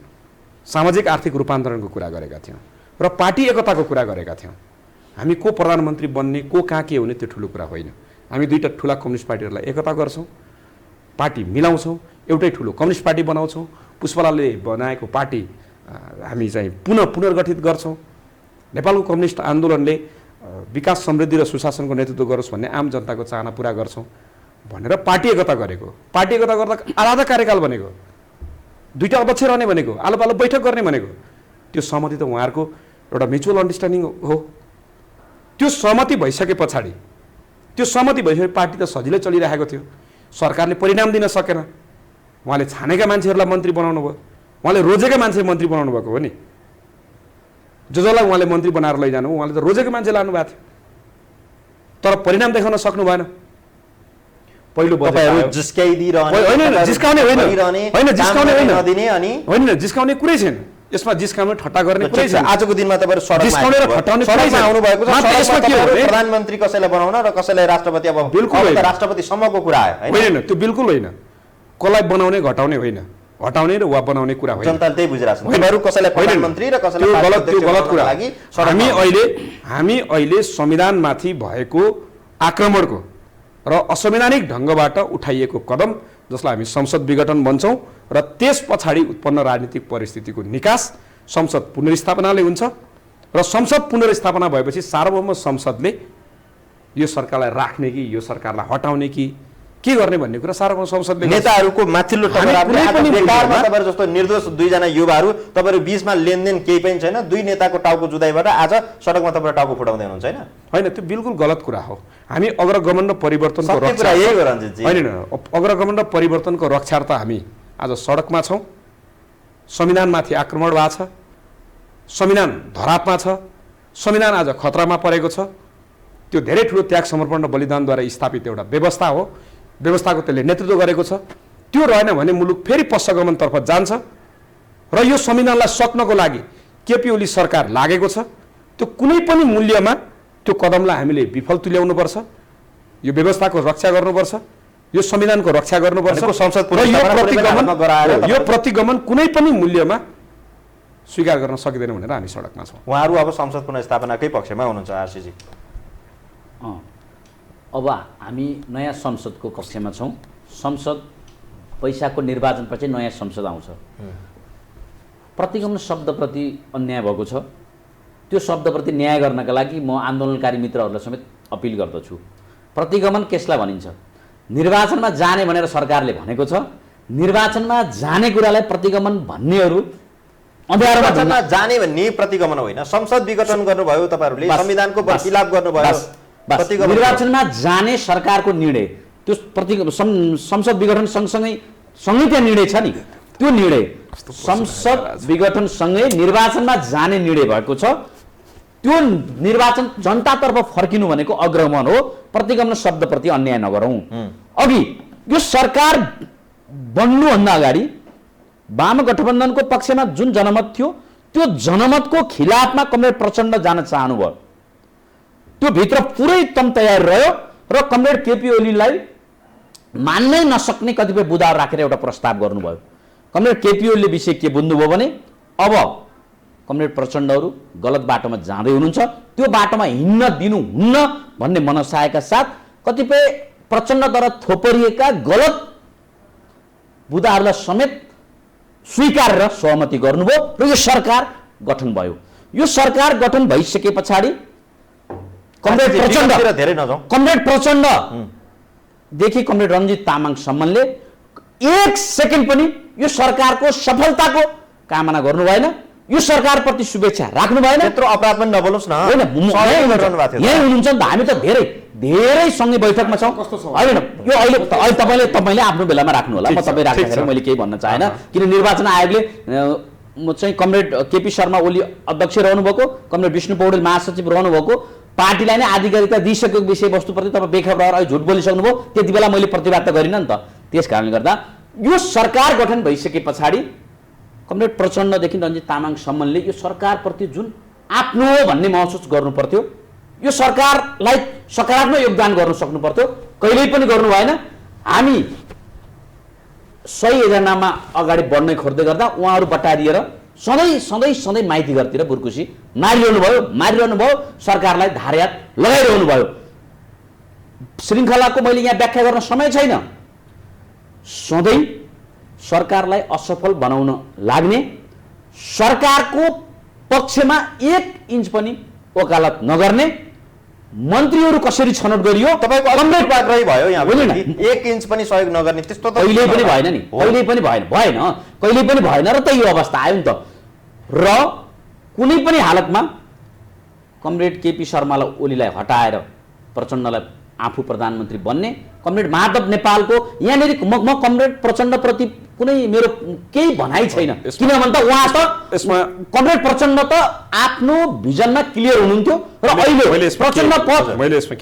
सामाजिक आर्थिक रूपान्तरणको कुरा गरेका थियौँ र पार्टी एकताको कुरा गरेका थियौँ। हामी को प्रधानमन्त्री बन्ने, को कहाँ के हुने त्यो ठुलो कुरा होइन। हामी दुईवटा ठुला कम्युनिस्ट पार्टीहरूलाई एकता गर्छौँ, पार्टी मिलाउँछौँ, एउटै ठुलो कम्युनिस्ट पार्टी बनाउँछौँ। पुष्पलालले बनाएको पार्टी हामी चाहिँ पुनर्गठित गर्छौँ। नेपालको कम्युनिस्ट आन्दोलनले विकास, समृद्धि र सुशासनको नेतृत्व गरोस् भन्ने आम जनताको चाहना पुरा गर्छौँ भनेर पार्टी एकता गरेको। पार्टी एकता गर्दा आधा कार्यकाल भनेको, 2टा अध्यक्ष रहने भनेको, आलो पालो बैठक गर्ने भनेको, त्यो सहमति त उहाँहरूको एउटा म्युचुअल अन्डरस्ट्यान्डिङ हो। त्यो सहमति भइसके पछाडि पार्टी त सजिलै चलिरहेको थियो। सरकारले परिणाम दिन सकेन, उहाँले छानेका मान्छेहरूलाई मन्त्री बनाउनु भयो, उहाँले रोजेका मान्छे मन्त्री बनाउनु भएको हो नि। जसलाई उहाँले मन्त्री बनाएर लैजानु, उहाँले त रोजेको मान्छे लानु भएको थियो, तर परिणाम देखाउन सक्नु भएन। पहिलो बजेट तपाईहरु आयो। जिस्काइदिरहने होइन जिस्काउने होइन जिस्काउने नदिने अनि होइन जिस्काउने कुरै छैन यसमा जिस्काउने ठट्टा गर्ने कुरै छैन आजको दिनमा तपाईहरु जिस्काउने र खटाउने कुरै सडकमा छैन। आउनु भएको छ मात्र यसमा सडकमा के हो भने प्रधानमन्त्री कसैलाई बनाउन र कसैलाई राष्ट्रपति अब बिल्कुल अब त होइन। राष्ट्रपति सम्मको कुरा आयो हैन होइन त्यो बिल्कुल होइन कसलाई बनाउने घटाउने होइन हटाउने र वा बनाउने कुरा होइन जनताले त्यही बुझिरहेको छ होइन। तपाईहरु कसैलाई होइन, प्रधानमन्त्री र कसैलाई त्यो पार्टी गलत अध्यक्ष कुरा लागि हामी अहिले संविधानमाथि भएको आक्रमणको र असंवैधानिक ढङ्गबाट उठाइएको कदम जसलाई हामी संसद विघटन भन्छौँ र त्यस पछाडि उत्पन्न राजनीतिक परिस्थितिको निकास संसद पुनर्स्थापनाले हुन्छ र संसद पुनर्स्थापना भएपछि सार्वभौम संसदले यो सरकारलाई राख्ने कि यो सरकारलाई हटाउने कि के गर्ने भन्ने कुरा सार्वभौम संसदले गर्छ। नेताहरूको माथिल्लो टकरावले कुनै आज पनि बेकारमा मुद्दामा- तपाईहरु जस्तो निर्दोष दुईजना युवाहरू तपाईहरु बीचमा लेनदेन केही पनि छैन दुई नेताको टाउको जुदाइबाट आज सडकमा तपाईहरु टाउको फुटाउँदै हुनुहुन्छ हैन होइन त्यो बिल्कुल गलत कुरा हो हामी अग्रगमन र परिवर्तनको सत्य कुरा यही हो रञ्जितजी होइन अग्रगमन र परिवर्तनको रक्षार्थ हामी आज सडकमा छौँ संविधानमाथि आक्रमण भएको छ संविधान धरापमा छ संविधान आज खतरामा परेको छ त्यो धेरै ठुलो त्याग समर्पण र बलिदानद्वारा स्थापित एउटा व्यवस्था हो व्यवस्थाको त्यसले नेतृत्व गरेको छ त्यो रहेन भने मुलुक फेरि पश्चगमनतर्फ जान्छ र यो संविधानलाई सक्नको लागि केपी ओली सरकार लागेको छ त्यो कुनै पनि मूल्यमा त्यो कदमलाई हामीले विफल तुल्याउनुपर्छ यो व्यवस्थाको रक्षा गर्नुपर्छ यो संविधानको रक्षा गर्नुपर्छ भनेको संसद र यो पुनर्स्थापना कुनै पनि हालतमा गराएर यो प्रतिगमन कुनै पनि मूल्यमा स्वीकार गर्न सकिँदैन भनेर हामी सडकमा छौँ। उहाँहरू अब संसद पुनर्स्थापनाकै पक्षमा हुनुहुन्छ आरसीजी अब हामी नयाँ संसदको कक्षमा छौँ संसद पैसाको निर्वाचनपछि नयाँ संसद आउँछ प्रतिगमन शब्दप्रति अन्याय भएको छ त्यो शब्दप्रति न्याय गर्नका लागि म आन्दोलनकारी मित्रहरूलाई समेत अपिल गर्दछु प्रतिगमन कसलाई भनिन्छ निर्वाचनमा जाने भनेर सरकारले भनेको छ निर्वाचनमा जाने कुरालाई प्रतिगमन भन्नेहरू अँध्यारोमा निर्वाचनमा जाने भन्ने प्रतिगमन होइन संसद विघटन गर्नुभयो तपाईहरुले संविधानको बर्खिलाफ गर्नुभयो प्रतिगमन निर्वाचनमा जाने सरकारको निर्णय त्यो संसद विघटन सँगसँगै त्यहाँ निर्णय छ नि त्यो निर्णय संसद विघटन सँगै निर्वाचनमा जाने निर्णय भएको छ त्यो निर्वाचन जनतातर्फ फर्किनु भनेको अग्रगमन हो प्रतिगमन शब्दप्रति अन्याय नगरौँ अघि यो सरकार बन्नुभन्दा अगाडि वाम गठबन्धनको पक्षमा जुन जनमत थियो त्यो जनमतको खिलाफमा कमरेड प्रचण्ड जान चाहनुभयो त्यो भित्र पुरै तम तयार रह्यो र कमरेड केपी ओलीलाई मान्नै नसक्ने कतिपय बुदाहरू राखेर एउटा प्रस्ताव गर्नुभयो कमरेड केपी ओलीले विषय के बुझ्नुभयो भने अब कमरेड प्रचण्डहरू गलत बाटोमा जाँदै हुनुहुन्छ त्यो बाटोमा हिँड्न दिनुहुन्न भन्ने मनसायका साथ कतिपय प्रचण्डद्वारा थोपरिएका गलत बुदाहरूलाई समेत स्वीकार र सहमति गर्नुभयो र यो सरकार गठन भयो यो सरकार गठन भइसके पछाडि कमरेड प्रचण्ड देखि कमरेड रञ्जित तामाङसम्मले एक सेकेन्ड पनि यो सरकारको सफलताको कामना गर्नु भएन यो सरकारप्रति शुभेच्छा राख्नु भएन त्यत्रो अपराध पनि नबोल्नुस् न यही हुनुहुन्छ नि त हामी त धेरै सँगै बैठकमा छौँ होइन यो अहिले तपाईँले आफ्नो बेलामा राख्नु होला म तपाईँ राख्दाखेरि मैले केही भन्न चाहेन किन निर्वाचन आयोगले चाहिँ कमरेड केपी शर्मा ओली अध्यक्ष रहनुभएको कमरेड विष्णु पौडेल महासचिव रहनुभएको पार्टीलाई नै आधिकारिकता दिइसकेको विषयवस्तुप्रति तपाईँ बेखबर अहिले झुट बोलिसक्नुभयो त्यति बेला मैले प्रतिवाद त गरिनँ नि त त्यस कारणले गर्दा यो सरकार गठन भइसके पछाडि कमरेड प्रचण्डदेखि रञ्जित तामाङसम्मले यो सरकारप्रति जुन आफ्नो भन्ने महसुस गर्नु पर्थ्यो यो सरकारलाई सकारात्मक योगदान गर्न सक्नु पर्थ्यो कहिल्यै पनि गर्नु भएन हामी सही एजेन्डामा अगाडि बढ्नै खोज्दै गर्दा उहाँहरू बटारिएर सधैँ माइती घरतिर बुर्कुसी मारिरहनु भयो सरकारलाई धारयात लगाइरहनु भयो श्रृङ्खलाको मैले यहाँ व्याख्या गर्न समय छैन सधैँ सरकारलाई असफल बनाउन लाग्ने सरकारको पक्षमा 1 इन्च पनि वकालत नगर्ने मन्त्रीहरू कसरी छनौट गरियो तपाईको कमरेड पाक्रै भयो यहाँ 1 इन्च पनि सहयोग नगर्ने त्यस्तो त कहिल्यै पनि भएन नि कहिल्यै पनि भएन र त यो अवस्था आयो नि त र कुनै पनि हालतमा कमरेड केपी शर्मालाई ओलीलाई हटाएर प्रचण्डलाई आफू प्रधानमन्त्री बन्ने कमरेड माधव नेपालको यहाँनिर म कमरेड प्रचण्डप्रति कुनै मेरो केही भनाइ छैन किनभने त उहाँ त कमरेड प्रचण्ड त आफ्नो भिजनमा क्लियर हुनुहुन्थ्यो र र अहिले मैले यसमा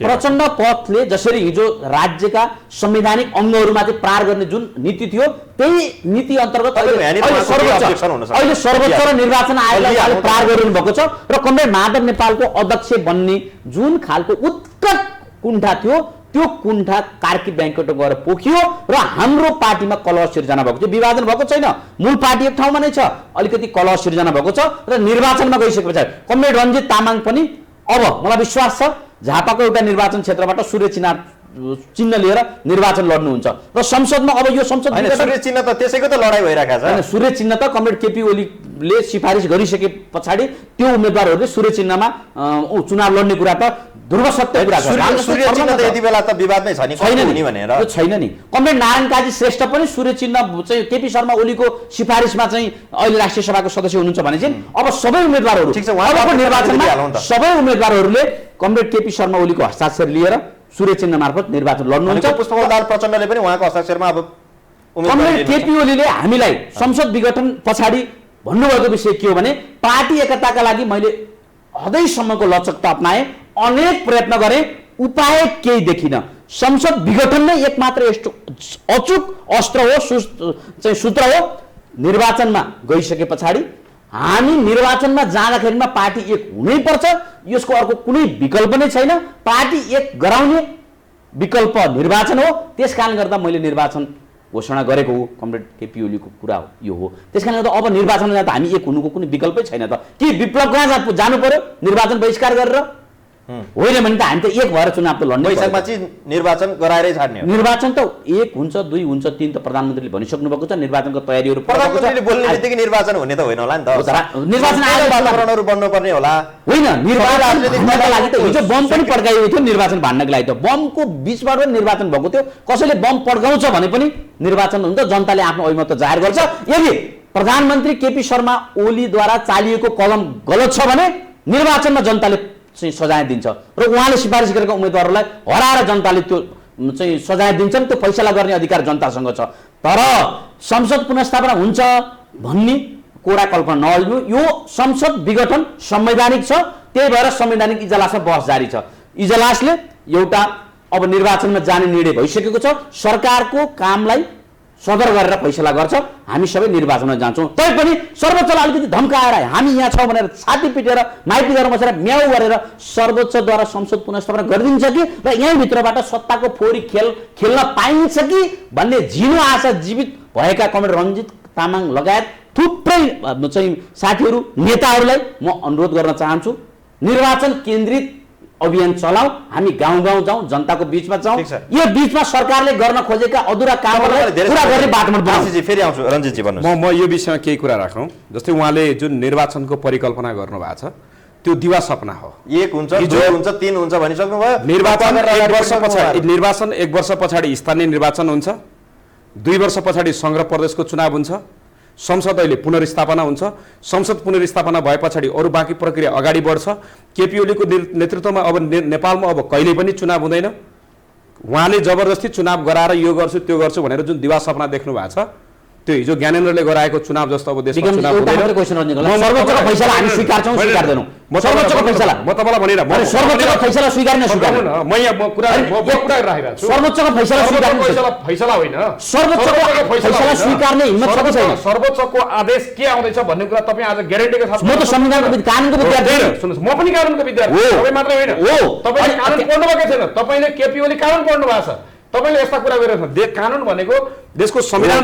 प्रचण्ड पथले जसरी हिजो राज्यका संवैधानिक अङ्गहरूमाथि प्रहार गर्ने जुन नीति थियो त्यही नीति अन्तर्गत अहिले सर्वोच्च र निर्वाचन आयोगले प्रहार गरिरहनु भएको छ र कमरेड माधव नेपालको अध्यक्ष बन्ने जुन खालको उत्कट कुण्ठा थियो त्यो कुण्ठा कार्की ब्याङ्कबाट गएर पोखियो र हाम्रो पार्टीमा कलह सिर्जना भएको थियो। विभाजन भएको छैन, मूल पार्टी एक ठाउँमा नै छ, अलिकति कलह सिर्जना भएको छ र निर्वाचनमा गइसकेपछि कमरेड रञ्जित तामाङ पनि अब मलाई विश्वास छ झापाको एउटा निर्वाचन क्षेत्रबाट सूर्य चिन्ह लिएर निर्वाचन लड्नुहुन्छ र संसदमा अब यो संसद सूर्य चिन्ह त त्यसैको त लडाई भइरहेको छ। हैन, सूर्य चिन्ह त कमरेड केपी ओलीले सिफारिस गरिसके पछाडि त्यो उम्मेदवारहरूले सूर्य चिन्हमा चुनाव लड्ने कुरा त ध्रुव सत्य कुरा छ। सूर्य चिन्ह त यति बेला त विवादमै छ नि, छैन नि भनेर त्यो छैन नि। कमरेड नारायण काजी श्रेष्ठ पनि सूर्य चिन्ह चाहिँ केपी शर्मा ओलीको सिफारिसमा चाहिँ अहिले राष्ट्रिय सभाको सदस्य हुनुहुन्छ भने चाहिँ अब सबै उम्मेदवारहरू अबको निर्वाचनमा सबै उम्मेदवारहरूले कमरेड केपी शर्मा ओलीको हस्ताक्षर लिएर सूर्य चिन्ह मार्फत निर्वाचन लड्नुहुन्छ। पुष्पकमल प्रचण्डले पनि उहाँको हस्ताक्षरमा अब कमरेड केपी ओलीले हामीलाई संसद विघटन पछाडि भन्नुभएको विषय के हो भने पार्टी एकताका लागि मैले हदैसम्मको लचकता अपनाएँ, अनेक प्रयत्न गरेँ, उपाय केही देखिन। संसद विघटन नै एकमात्र यस्तो अचूक अस्त्र हो, चाहिँ सूत्र हो। निर्वाचनमा गइसके पछाडि हामी निर्वाचनमा जाँदाखेरिमा पार्टी एक हुनैपर्छ, यसको अर्को कुनै विकल्प नै छैन। पार्टी एक गराउने विकल्प निर्वाचन हो। त्यसकारणले गर्दा मैले निर्वाचन घोषणा गरेको हो। कमरेड केपी ओलीको कुरा यो हो। त्यसकारणले गर्दा अब निर्वाचनमा जाँदा हामी एक हुनुको कुनै विकल्पै छैन। त के विप्लव कहाँ जानु पर्यो निर्वाचन बहिष्कार गरेर? होइन भने त हामी त एक भएर चुनाव त लड्ने। वैशाखमा चाहिँ निर्वाचन गराएरै छाड्ने हो। निर्वाचन त 1 हुन्छ 2 हुन्छ 3 त प्रधानमन्त्रीले भनिसक्नु भएको छ। निर्वाचनको तयारीहरू प्रधानमन्त्रीले बोल्ने बित्तिकै निर्वाचन हुने त होइन होला नि त। निर्वाचन वातावरणहरू बन्नुपर्ने होला। होइन, निर्वाचनको लागि त हिजो बम पनि पड्काइएको थियो। निर्वाचन भान्नको लागि त बमको बीचबाट निर्वाचन भएको थियो। कसैले बम पड्काउँछ भने पनि निर्वाचन हुन्छ, जनताले आफ्नो अभिमत जाहेर गर्छ। यदि प्रधानमन्त्री केपी शर्मा ओलीद्वारा चालिएको कदम गलत छ भने निर्वाचनमा जनताले चाहिँ सजाय दिन्छ र उहाँले सिफारिस गरेका उम्मेदवारहरूलाई हराएर जनताले त्यो चाहिँ सजाय दिन्छन्। त्यो फैसला गर्ने अधिकार जनतासँग छ। तर संसद पुनर्स्थापना हुन्छ भन्ने कोडा कल्पना नलिनु। यो संसद विघटन संवैधानिक छ, त्यही भएर संवैधानिक इजलासमा बहस जारी छ। इजलासले एउटा अब निर्वाचनमा जाने निर्णय भइसकेको छ। सरकारको कामलाई सदर गरेर फैसला गर्छ। हामी सबै निर्वाचनमा जान्छौँ। तैपनि सर्वोच्चलाई अलिकति धम्काएर हामी यहाँ छौँ भनेर छाती पिटेर माइती घरमा बसेर म्याउ गरेर सर्वोच्चद्वारा संसद पुनर्स्थापना गरिदिन्छ कि र यहीँभित्रबाट सत्ताको फोहोरी खेल्न पाइन्छ कि भन्ने झिनो आशा जीवित भएका कमरेड रञ्जित तामाङ लगायत थुप्रै चाहिँ साथीहरू नेताहरूलाई म अनुरोध गर्न चाहन्छु, निर्वाचन केन्द्रित अभियान चलाऊ। हामी गाउँ गाउँ जाउँ, जनताको बीचमा जाउँ। यो बीचमा सरकारले गर्न खोजेका अधुरा कामहरूलाई पुरा गर्ने बाटोमा बनाऊ। फेरि आउँछु रञ्जितजी भन्नु। म यो विषयमा केही कुरा राखौँ। जस्तै उहाँले जुन निर्वाचनको परिकल्पना गर्नुभएको छ त्यो दिवा सपना हो। 1 हुन्छ 2 हुन्छ 3 हुन्छ भनिसक्नु भयो। निर्वाचन 1 वर्ष पछाडि स्थानीय निर्वाचन हुन्छ, 2 वर्ष पछाडि संघ प्रदेशको चुनाव हुन्छ, संसद अहिले पुनर्स्थापना हुन्छ। संसद पुनर्स्थापना भए पछाडि अरू बाँकी प्रक्रिया अगाडि बढ्छ। केपी ओलीको नेतृत्वमा अब नेपालमा अब कहिले पनि चुनाव हुँदैन। उहाँले जबरजस्ती चुनाव गराएर यो गर्छु त्यो गर्छु भनेर जुन दिवा सपना देख्नु भएको छ त्यो हिजो ज्ञानेन्द्रले गराएको चुनाव जस्तो अब देशमा चुनाव हुँदैन। सर्वोच्चको फैसला हामी स्वीकार्छौँ स्वीकार्दैनौँ? सर्वोच्चको फैसला म तपाईँलाई भनिरहेको सर्वोच्चको फैसला स्वीकार्ने स्वीकार्दैन। म यहाँ कुरा राखिरहेको छु। सर्वोच्चको फैसला स्वीकार्ने फैसला होइन, सर्वोच्चको फैसला स्वीकार्ने हिम्मत छ कि छैन? सर्वोच्चको आदेश के आउँदैछ भन्ने कुरा तपाईँ आज ग्यारेन्टीको साथ। म त संविधानको कानुनको विद्यार्थी हो। सुन्नुहोस्, म पनि कानुनको विद्यार्थी हो। तपाईँ मात्रै होइन, तपाईँले कानुन पढ्नु भएको छैन। तपाईँले केपी ओली कानुन पढ्नु भएको छ। तपाईँले यस्ता कुरा गरिरहेको कानुन भनेको देशको संविधान।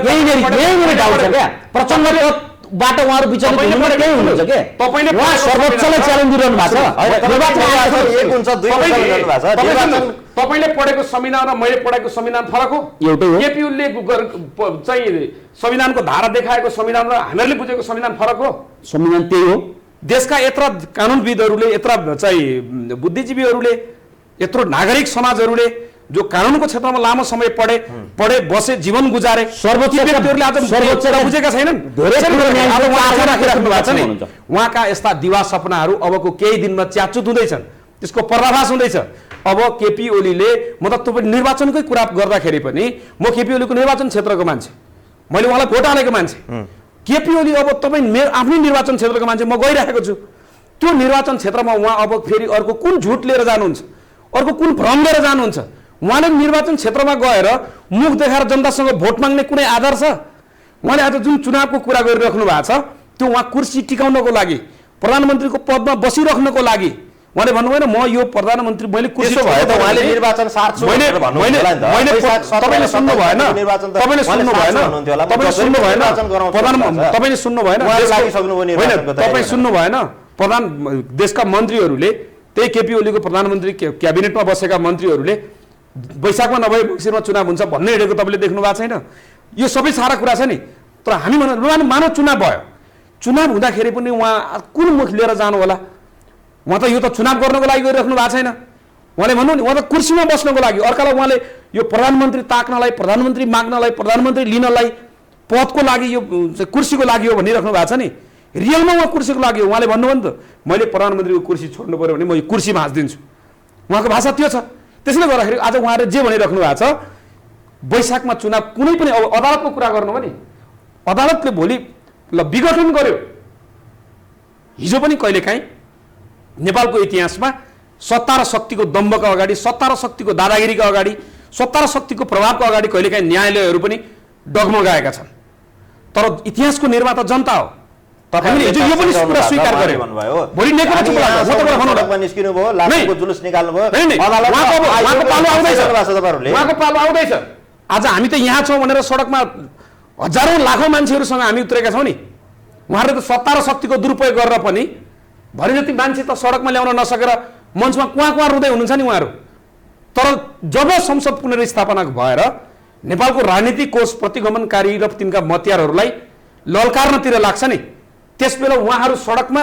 प्रचण्डले बाटो उहाँहरू विचार हुनुहुन्छ के? तपाईँले सर्वोच्चलाई च्यालेन्ज दिइरहनु भएको छ। तपाईँले पढेको संविधान र मैले पढेको संविधान फरक हो? एउटै हो। केपी ओलीले चाहिँ संविधानको धारा देखाएको संविधान र हामीहरूले बुझेको संविधान फरक हो? संविधान त्यही हो। देशका यत्र कानुनविदहरूले, यत्र चाहिँ बुद्धिजीवीहरूले, यत्रो नागरिक समाजहरूले जो कानुनको क्षेत्रमा लामो समय पढे बसे जीवन गुजारे व्यक्तिहरूले आज बुझेका छैनन्। उहाँका यस्ता दिवा सपनाहरू अबको केही दिनमा च्याचुत हुँदैछन्, त्यसको पर्दाफास हुँदैछ। अब केपी ओलीले म त तपाईँ निर्वाचनकै कुरा गर्दाखेरि पनि म केपी ओलीको निर्वाचन क्षेत्रको मान्छे, मैले उहाँलाई भोट हालेको मान्छे। केपी ओली अब तपाईँ आफ्नो निर्वाचन क्षेत्रको मान्छे, म गइरहेको छु। त्यो निर्वाचन क्षेत्रमा उहाँ अब फेरि अर्को कुन झुट लिएर जानुहुन्छ, अर्को कुन भ्रम लिएर जानुहुन्छ? उहाँले निर्वाचन क्षेत्रमा गएर मुख देखाएर जनतासँग भोट माग्ने कुनै आधार छ? उहाँले आज जुन चुनावको कुरा गरिराख्नु भएको छ त्यो उहाँ कुर्सी टिकाउनको लागि, प्रधानमन्त्रीको पदमा बसिराख्नको लागि उहाँले भन्नुभएन म यो प्रधानमन्त्री मैले कुर्सी भए त उहाँले निर्वाचन सार्छु भनेर भन्नुहुन्छ होला नि त। तपाईले सुन्नु भएन, तपाईले सुन्नु भएन, तपाईले सुन्नु भएन, तपाईले सुन्नु भएन, तपाईँ सुन्नु भएन। प्रधान देशका मन्त्रीहरूले त्यही केपी ओलीको प्रधानमन्त्री क्याबिनेटमा बसेका मन्त्रीहरूले वैशाखमा नभए मङ्सिरमा चुनाव हुन्छ भन्ने हिँडेको तपाईँले देख्नु भएको छैन? यो सबै सारा कुरा छ नि। तर हामी मानव चुनाव भयो, चुनाव हुँदाखेरि पनि उहाँ कुन मुख लिएर जानु होला? उहाँ त यो त चुनाव गर्नको लागि गरिराख्नु भएको छैन। उहाँले भन्नु नि उहाँ त कुर्सीमा बस्नको लागि, अर्कालाई उहाँले यो प्रधानमन्त्री ताक्नलाई, प्रधानमन्त्री माग्नलाई, प्रधानमन्त्री लिनलाई, पदको लागि यो कुर्सीको लागि हो भनिराख्नु भएको छ नि। रियलमा उहाँ कुर्सीको लागि हो। उहाँले भन्नुभयो नि त मैले प्रधानमन्त्रीको कुर्सी छोड्नु पऱ्यो भने म यो कुर्सी भाँच्दिन्छु। उहाँको भाषा त्यो छ। त्यसैले गर्दाखेरि आज उहाँले जे भनिराख्नु भएको छ वैशाखमा चुनाव कुनै पनि अब अदालतको कुरा गर्नु भने अदालतले भोलि ल विघटन गर्यो। हिजो पनि कहिलेकाहीँ नेपालको इतिहासमा सत्ता र शक्तिको दम्भको अगाडि, सत्ता र शक्तिको दादागिरीको अगाडि, सत्ता र शक्तिको प्रभावको अगाडि कहिलेकाहीँ न्यायालयहरू पनि डगमगाएका छन्। तर इतिहासको निर्माता जनता हो। हामीले हिजो यो पनि कुरा स्वीकार गर्यो। भोलि नेकपा निस्किनु भयो, लाखौंको जुलुस निकाल्नु भयो, उहाँको पालो आउँदैछ। आज हामी त यहाँ छौँ भनेर सडकमा हजारौं लाखौं मान्छेहरूसँग हामी उत्रेका छौँ नि। उहाँहरूले त सत्ता र शक्तिको दुरुपयोग गरेर पनि भरे जति मान्छे त सडकमा ल्याउन नसकेर मञ्चमा कुवा रुँदै हुनुहुन्छ नि उहाँहरू। तर जब संसद पुनर्स्थापना भएर नेपालको राजनीतिक कोष प्रतिगमनकारी र तिनका मतियारहरूलाई ललकार्नतिर लाग्छ नि, त्यसबेला उहाँहरू सडकमा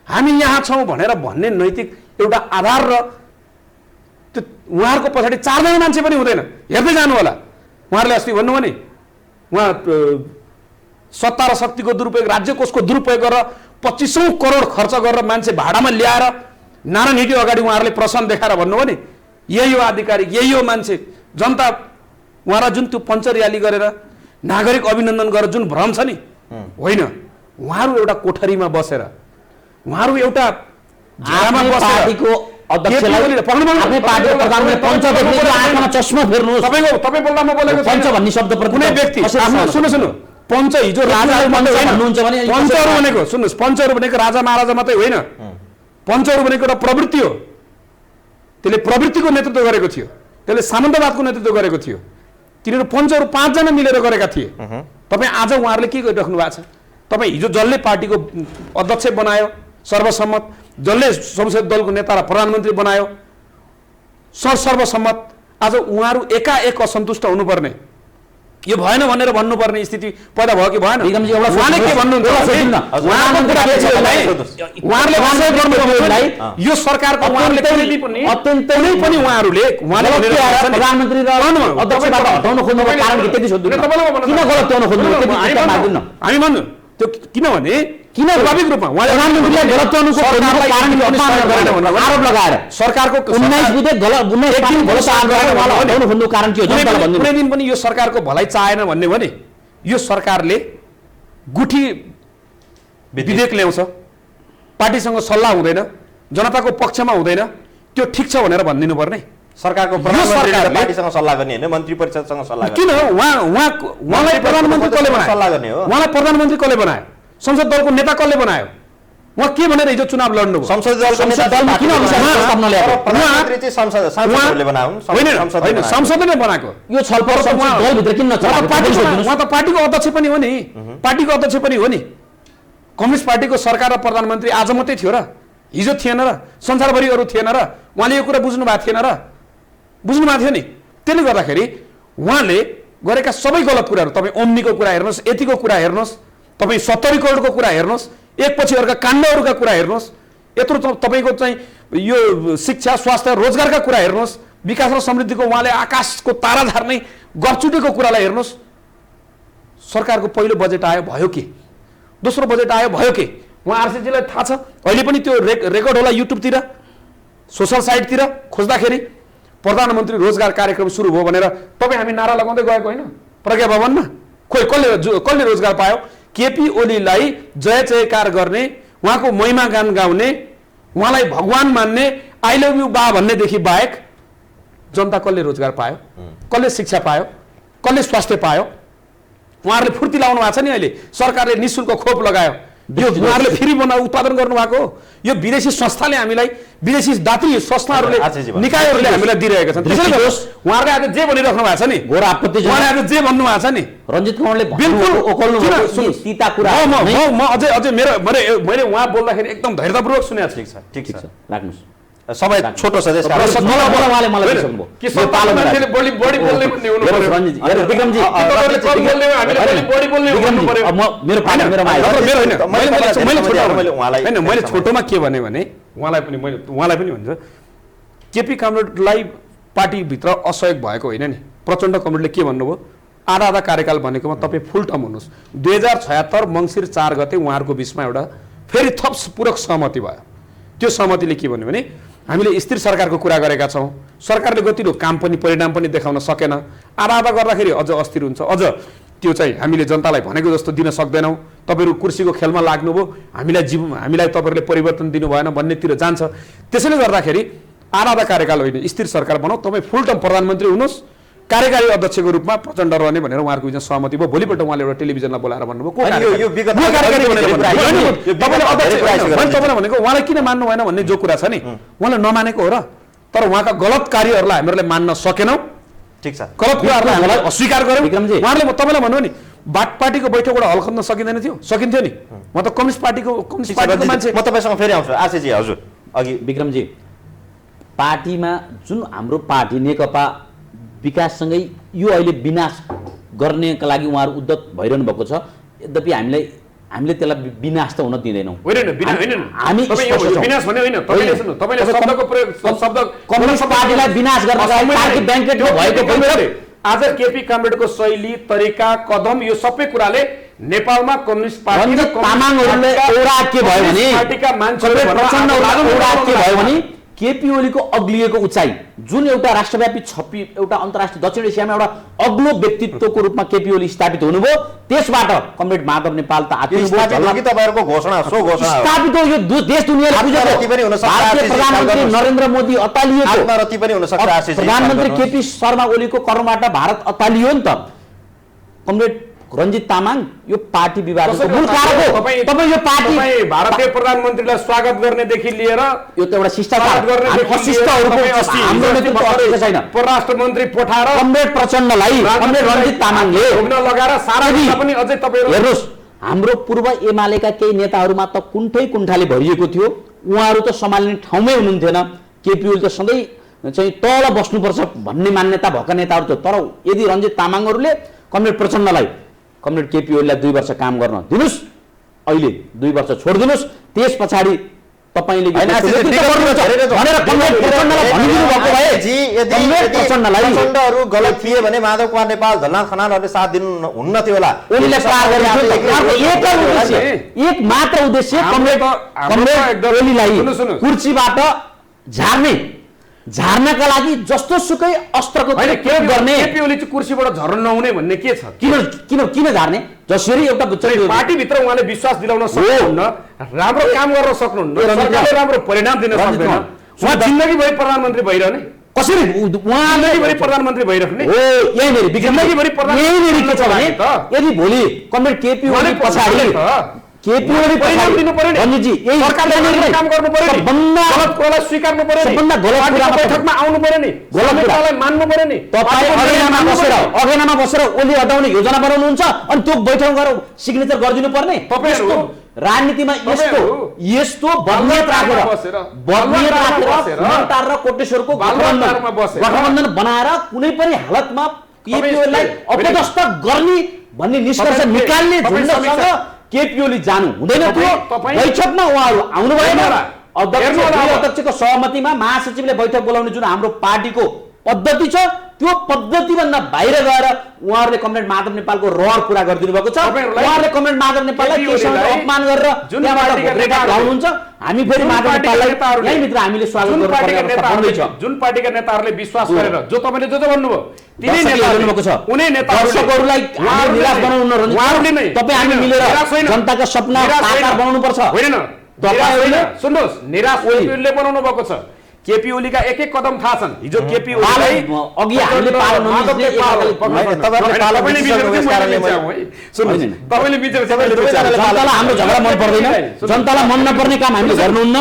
हामी यहाँ छौँ भनेर भन्ने नैतिक एउटा आधार र त्यो उहाँहरूको पछाडि 4 जना मान्छे पनि हुँदैन। हेर्दै जानु होला। उहाँहरूले अस्ति भन्नुभयो नि उहाँ सत्ता र शक्तिको दुरुपयोग, राज्य कोषको दुरुपयोग गरेर 2500 करोड खर्च गरेर मान्छे भाडामा ल्याएर नारायण हिटी अगाडि उहाँहरूले प्रश्न देखाएर भन्नुभयो नि यही हो आधिकारिक, यही हो मान्छे जनता। उहाँलाई जुन त्यो पञ्च र्याली गरेर नागरिक अभिनन्दन गरेर जुन भ्रम छ नि, होइन। उहाँहरू एउटा कोठरीमा बसेर, उहाँहरू एउटा झाडामा बसेर पार्टीको अध्यक्षलाई आफ्नै पार्टीको प्रधानमन्त्री पञ्च व्यक्तिको आँखामा चस्मा फेर्नुहोस्। तपाईँ बोल्दा म बोलेको पञ्च भन्ने शब्द कुनै व्यक्ति सुन्नु पञ्च हिजो राजा भन्नुहुन्छ भने पञ्चहरू भनेको सुन्नुहोस्, पञ्चहरू भनेको राजा महाराजा मात्रै होइन। पञ्चहरू भनेको एउटा प्रवृत्ति हो। त्यसले प्रवृत्तिको नेतृत्व गरेको थियो, त्यसले सामन्तवादको नेतृत्व गरेको थियो। तिनीहरू पञ्चहरू 5 जना मिलेर गरेका थिए। तपाईँ आज उहाँहरूले के गरिराख्नु भएको छ? तपाईँ हिजो जसले पार्टीको अध्यक्ष बनायो सर्वसम्मत, जसले संसदीय दलको नेता र प्रधानमन्त्री बनायो सर्वसम्मत, आज उहाँहरू एकाएक असन्तुष्ट हुनुपर्ने, यो भएन भनेर भन्नुपर्ने स्थिति पैदा भयो कि भएन? उहाँले के भन्नुहुन्छ? यो सरकारको उहाँहरूले अत्यन्तै पनि उहाँहरूले प्रधानमन्त्री र अध्यक्षबाट हटाउन खोज्नुको कारण के त्यति सोध्नु? किन गलत ल्याउन खोज्नु? हामी भन्नु त्यो किनभने किन स्वाभाविक रूपमा उहाँले प्रधानमन्त्रीलाई गलत ल्याउनुको आरोप लगाएर सरकारको 19 विधेयक गलत 19 गलत आरोप खोज्नुको कारण के हो? जनताले भन्नु कुनै दिन पनि यो सरकारको भलाइ चाहेन भन्ने भने यो सरकारले गुठी विधेयक ल्याउँछ, पार्टीसँग सल्लाह हुँदैन, जनताको पक्षमा हुँदैन, त्यो ठिक छ भनेर भनिदिनु पर्ने। सरकारको प्रधानमन्त्रीले पार्टीसँग सल्लाह गर्ने हैन, मन्त्री परिषदसँग सल्लाह गर्ने। किन उहाँलाई प्रधानमन्त्री कसले बनायो? सल्लाह गर्ने हो। उहाँलाई प्रधानमन्त्री कसले बनायो? संसद दलको नेता कसले बनायो? उहाँ के भनेर हिजो चुनाव लड्नु भयो? संसदीय दलको नेता दलमा किन प्रस्ताव नल्याएको? प्रधानमन्त्री चाहिँ संसदले बनाउन्, होइन संसदले नै बनाएको। यो छलफल दलभित्र किन नचल्छ? उहाँ त पार्टीको अध्यक्ष पनि हो नि, पार्टीको अध्यक्ष पनि हो नि। कम्युनिस्ट पार्टीको सरकार र प्रधानमन्त्री आज मात्रै थियो र? हिजो थिएन र? संसारभरि अरू थिएन र? उहाँले यो कुरा बुझ्नु भएको थिएन र? बुझ्नु भएको थियो नि। त्यसले गर्दाखेरि उहाँले गरेका सबै गलत कुराहरू, तपाईँ ओम्नीको कुरा हेर्नुहोस्, यतिको कुरा हेर्नुहोस्, तपाईँ 70 करोडको कुरा हेर्नुहोस्, एकपछि अर्का काण्डहरूका कुरा हेर्नुहोस्, यत्रो तपाईँको चाहिँ यो शिक्षा स्वास्थ्य रोजगारका कुरा हेर्नुहोस्, विकास र समृद्धिको उहाँले आकाशको तारा झार्ने गफचुटेको कुरालाई हेर्नुहोस्। सरकारको पहिलो बजेट आयो भयो के? दोस्रो बजेट आयो भयो के? उहाँ आरसीजीलाई थाहा छ, अहिले पनि त्यो रेकर्ड होला युट्युबतिर, सोसल साइटतिर खोज्दाखेरि प्रधानमन्त्री रोजगार कार्यक्रम सुरु भयो भनेर तपाईँ हामी नारा लगाउँदै गएको होइन? प्रज्ञा भवनमा कसले रोजगार पायो? केपी ओलीलाई जय जयकार गर्ने, उहाँको महिमा गान गाउने, उहाँलाई भगवान मान्ने आई लभ यु बा भन्नेदेखि बाहेक जनता कसले रोजगार पायो, कसले शिक्षा पायो, कसले स्वास्थ्य पायो? उहाँहरूले फुर्ती लाउनु भएको छ नि अहिले सरकारले निःशुल्क खोप लगायो, यो उहाँहरूले फेरि उत्पादन गर्नुभएको हो। यो विदेशी संस्थाले हामीलाई, विदेशी दात्री संस्थाहरूले निकायहरूले हामीलाई दिइरहेका छन्। त्यसैले उहाँहरूले आज जे भनिराख्नु भएको छ नि, घोर आपत्ति, उहाँले आज जे भन्नु भएको छ नि, रञ्जित कमलले बिल्कुल सीता कुरा म अझै मैले उहाँ बोल्दाखेरि एकदम धैर्यतापूर्वक सुनेको छु। ठिक छ राख्नुहोस्। समय छोटो छ त्यसका मैले छोटोमा के भने उहाँलाई पनि भन्छ केपी कामरेडलाई पार्टीभित्र असहयोग भएको होइन नि। प्रचण्ड कमरेडले के भन्नुभयो, आधा कार्यकाल भनेकोमा तपाईँ फुल टर्म हुनुहोस्। 2076 मङ्सिर 4 गते उहाँहरूको बिचमा एउटा फेरि थप पूरक सहमति भयो। त्यो सहमतिले के भन्यो भने हामीले स्थिर सरकारको कुरा गरेका छौँ, सरकारले गतिलो काम पनि परिणाम पनि देखाउन सकेन, आधा गर्दाखेरि अझ अस्थिर हुन्छ, अझ त्यो चाहिँ हामीले जनतालाई भनेको जस्तो दिन सक्दैनौँ, तपाईँहरू कुर्सीको खेलमा लाग्नुभयो, हामीलाई तपाईँहरूले परिवर्तन दिनु भएन भन्नेतिर जान्छ। त्यसैले गर्दाखेरि आधा कार्यकाल होइन, स्थिर सरकार बनाऊ, तपाईँ फुल टर्म प्रधानमन्त्री हुनुहोस्, कार्यकारी अध्यक्षको रूपमा प्रचण्ड रहने भनेर उहाँहरूको बिचमा सहमति भयो। भोलिपल्ट उहाँले एउटा टेलिभिजनमा बोलाएर भन्नुभयो तपाईँले भनेको उहाँलाई किन मान्नु भएन भन्ने जो कुरा छ नि, उहाँले नमानेको हो र, तर उहाँका गलत कार्यहरूलाई हामीले मान्न सकेनौँ। ठिक छ, गलत कुराहरूलाई हामीलाई अस्वीकार गर्यौँ। उहाँले तपाईँलाई भन्नु नि पार्टीको बैठकबाट हल खोज्न सकिँदैन थियो, सकिन्थ्यो नि। म त कम्युनिस्ट पार्टीको मान्छे। म तपाईँसँग फेरि आउँछु आशिषजी। हजुर अघि विक्रमजी, पार्टीमा जुन हाम्रो पार्टी नेकपा विकाससँगै यो अहिले विनाश गर्नेका लागि उहाँहरू उद्यत भइरहनु भएको छ। यद्यपि हामीले त्यसलाई विनाश त हुन दिँदैनौँ। हामी कम्युनिस्ट पार्टीलाई विनाश गर्नलाई आज केपी कामरेडको शैली, तरिका, कदम यो सबै कुराले नेपालमा कम्युनिस्ट पार्टी तामाङहरूले एउटा के भयो भने पार्टीका मान्छेहरूले भयो भने केपी ओलीको अग्लिएको उचाइ, जुन एउटा राष्ट्रव्यापी छपी एउटा अन्तर्राष्ट्रिय दक्षिण एसियामा एउटा अग्लो व्यक्तित्वको रूपमा केपी ओली स्थापित हुनुभयो। त्यसबाट कमरेड माधव नेपाल त तपाईँहरूको घोषणा स्थापित हो। यो देश दुनियाँले प्रधानमन्त्री नरेन्द्र मोदी अतालिएको, प्रधानमन्त्री केपी शर्मा ओलीको कर्मबाट भारत अतालियो नि त। कमरेड रञ्जित तामाङ यो पार्टी विवादको मूल कारक हो। तपाईँ यो पार्टी भारतीय प्रधानमन्त्रीलाई स्वागत गर्नेदेखि लिएर यो त एउटा शिष्टाचार छैन। परराष्ट्र मन्त्री पठाएर कमरेड प्रचण्डलाई कमरेड रञ्जित तामाङले लगाएर सारा पनि अझै तपाईहरु हेर्नुस्, हाम्रो पूर्व एमालेका केही नेताहरूमा त कुण्ठाले भरिएको थियो, उहाँहरू त सम्हाल्ने ठाउँमै हुनुहुन्थेन। केपी ओली त सधैँ चाहिँ तल बस्नुपर्छ भन्ने मान्यता भएका नेताहरू थियो। तर यदि रञ्जित तामाङहरूले कमरेड प्रचण्डलाई कमरेड केपी ओलीलाई 2 वर्ष काम गर्न दिनुस्, अहिले 2 वर्ष छोडिदिनुस्, त्यस पछाडि तपाईले प्रचण्डहरू गलत थिए भने माधव कुमार नेपाल, झलनाथ खनालहरूले साथ दिनु हुन्न थियो होला। एक मात्र उद्देश्य कमरेड ओलीलाई कुर्सीबाट झार्नका लागि जस्तो सुकै अस्त्रको प्रयोग गर्ने। केपी ओली चाहिँ कुर्सीबाट झर्न नहुने भन्ने के छ? किन झार्ने? जसरी एउटा पार्टीभित्र उहाँले विश्वास दिलाउन सक्नुहुन्न, राम्रो काम गर्न सक्नुहुन्न, सरकारले राम्रो परिणाम दिन सक्दैन, उहाँ जिन्दगीभरि प्रधानमन्त्री भइरहने कसरी? उहाँले प्रधानमन्त्री भइराख्ने हो यहीँनेरि जिन्दगीभरि प्रधानमन्त्री के छ भने यदि भोलि कमरेड केपी ओली पछाडि केपी ओली परिणाम दिनु पर्यो नि रञ्जितजी, यही सरकारले काम गर्नु पर्यो नि, गलत कुरालाई स्वीकार्नु पर्यो नि, सबभन्दा गलत कुरा बैठकमा आउनु पर्यो नि, गलत कुरालाई मान्नु पर्यो नि। तपाईँ अगेनामा बसेर ओली हटाउने योजना बनाउनुहुन्छ अनि त्यो बैठक गएर सिग्नेचर गरिदिनु पर्ने। तपाईहरु राजनीतिमा यस्तो बदनियत राखेर हुमान्टार र कोटेश्वरको गठबन्धन बनाएर कुनै पनि हालतमा केपी ओलीलाई अपदस्थ गर्ने भन्ने निष्कर्ष निकाल्ने झुन्डसँग केपी ओली जानु हुँदैन थियो। बैठकमा उहाँहरू आउनु भएन। अध्यक्षको सहमतिमा महासचिवले बैठक बोलाउने जुन हाम्रो पार्टीको पद्धति छ, त्यो पद्धतिभन्दा बाहिर गएर उहाँहरूले कमरेड माधव नेपालको रहर पुरा गरिदिनु भएको छ। उहाँहरूले कमरेड माधव नेपाललाई अपमान गरेर लाउनुहुन्छ। हामी फेरि माधव नेपाललाई यही मित्र हामीले स्वागत गर्नुपर्छ। जुन पार्टीका नेताहरूले विश्वास गरेर जो तपाईले जो भन्नुभयो तिनै नेताहरू भएको छ, उनी दर्शकहरूलाई निराश बनाउनु तपाईँ हामी मिलेर जनताका सपना साकार बनाउनु पर्छ। होइन सुन्नुहोस्, निराश केपी बनाउनु भएको छ। केपी ओलीका एक एक कदम थाहा छन्। हिजो केपी ओलीलाई अघि हामीले तपाईँले बिचरा जनतालाई हाम्रो झगडा मन पर्दैन, जनतालाई मन नपर्ने काम हामीले गर्नुहुन्न।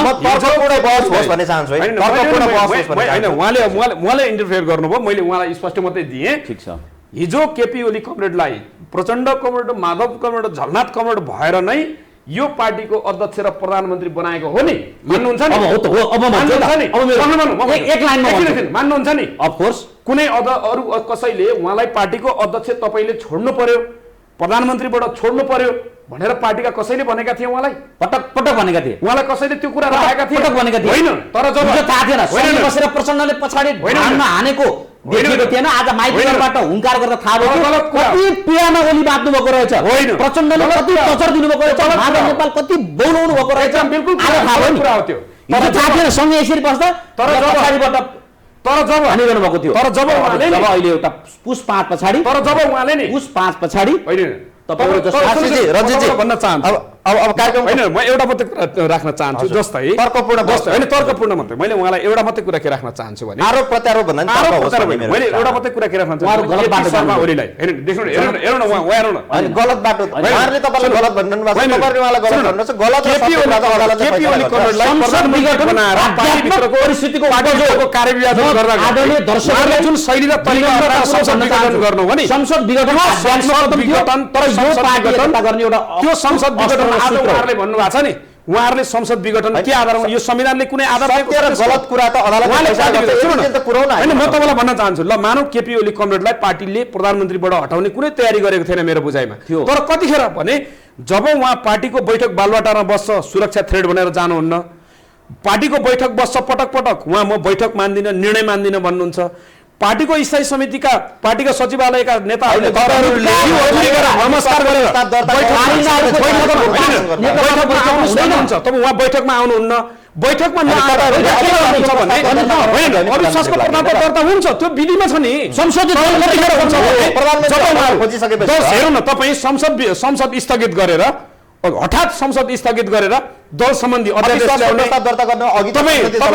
उहाँले इन्टरफेयर गर्नुभयो, मैले उहाँलाई स्पष्ट मात्रै दिएँ। ठिक छ। हिजो केपी ओली कमरेडलाई Prachanda comrade, Madhav comrade, Jhalanath comrade भएर नै यो पार्टीको अध्यक्ष र प्रधानमन्त्री बनाएको हो नि, मान्नुहुन्छ नि? मान्नुहुन्छ नि? अफकोर्स कुनै अरू कसैले उहाँलाई पार्टीको अध्यक्ष तपाईँले छोड्नु पर्यो, प्रधानमन्त्रीबाट छोड्नु पर्यो भनेर पार्टीका कसैले भनेका थिए उहाँलाई? पटक पटक भनेका थिए उहाँलाई कसैले त्यो कुरा राखेका थिए? पटक भनेका थिए होइन, तर जब थाहा थिएन बसेर प्रचण्डले पछाडि हानेको देखेको थिएन। आज माइकबाट हुङ्कार गर्दा थाहा भयो कति पियानो ओली बाँध्नु भएको रहेछ, प्रचण्डले कति टचर दिनुभएको रहेछ, माधव नेपाल कति बोलाउनु भएको रहेछ। बिल्कुल आज थाहा भयो कुरा हो त्यो। थाहा थिएन सँगै यसरी बस्दा, तर पछाडिबाट जब हानिरहनु भएको थियो। तर जब उहाँले जब अहिले एउटा पुस 5 पछाडि, तर जब उहाँले नि पुस 5 पछाडि रञ्जितजी भन्न चाहन्छु। अब कार्यक्रम होइन, म एउटा मात्रै कुरा राख्न चाहन्छु। जस्तै होइन, तर्कपूर्ण मात्रै मैले उहाँलाई एउटा मात्रै कुरा के राख्न चाहन्छु भने आरोप प्रत्यारोप भन्दा मैले एउटा मात्रै कुरा के राख्न चाहन्छु। शर्मा ओलीलाई हेर्नु न, उहाँ हेर्नु न, गलत बाटो उहाँहरूले तपाईँलाई गलत भन्नु भएको छ, तपाईँले उहाँलाई गलत भन्नुहुन्छ। गलत केपी ओली कमरेडलाई प्रधानमन्त्री बनाएर पार्टीभित्रको परिस्थितिको कार्यविवाद गर्दा दर्शकहरूले जुन शैली र तरिकाबाट संसद विघटन गर्नु हो नि, संसद विघटन तर यो पार्टी गर्ने एउटा त्यो संसद विघटन आज उहाँहरूले भन्नुभएको छ नि, उहाँहरूले संसद विघटन के आधारमा? यो संविधानले कुनै आधार गलत कुरा त होइन। म तपाईँलाई भन्न चाहन्छु, ल मानव केपी ओली कमरेडलाई पार्टीले प्रधानमन्त्रीबाट हटाउने कुनै तयारी गरेको थिएन मेरो बुझाइमा। तर कतिखेर भने जब उहाँ पार्टीको बैठक बालुवाटारमा बस्छ, सुरक्षा थ्रेड भनेर जानुहुन्न, पार्टीको बैठक बस्छ पटक पटक, उहाँ म बैठक मान्दिनँ, निर्णय मान्दिनँ भन्नुहुन्छ। पार्टीको स्थायी समितिका पार्टीका सचिवालयका नेताहरूले नमस्कार गरेर तब उहाँ बैठकमा आउनुहुन्न, बैठकमा अविश्वासको प्रस्ताव दर्ता हुन्छ, त्यो विधिमा छ नि। हेर्नु न, तपाईँ संसद स्थगित गरेर हठात संसद स्थगित गरेर दल सम्बन्धी तपाईँ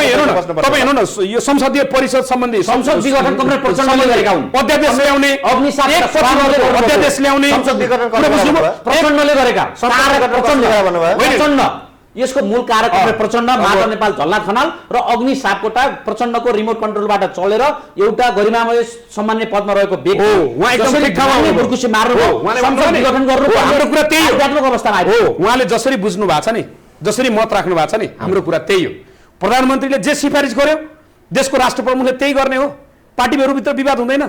हेर्नु न, यो संसदीय परिषद सम्बन्धी संसद विघटन प्रचण्डले गरेका हुन्। अध्यादेश ल्याउने, अध्यादेश ल्याउने प्रचण्डले गरेका। प्रचण्ड यसको मूल कारक प्रचण्ड, माधव नेपाल, झलनाथ खनाल र अग्नि सापकोटा प्रचण्डको रिमोट कन्ट्रोलबाट चलेर एउटा गरिमामय सामान्य पदमा रहेको व्यक्ति उहाँले जसरी बुझ्नु भएको छ नि, जसरी मत राख्नु भएको छ नि, हाम्रो कुरा त्यही हो। प्रधानमन्त्रीले जे सिफारिस गर्यो देशको राष्ट्र प्रमुखले त्यही गर्ने हो। पार्टीहरूभित्र विवाद हुँदैन,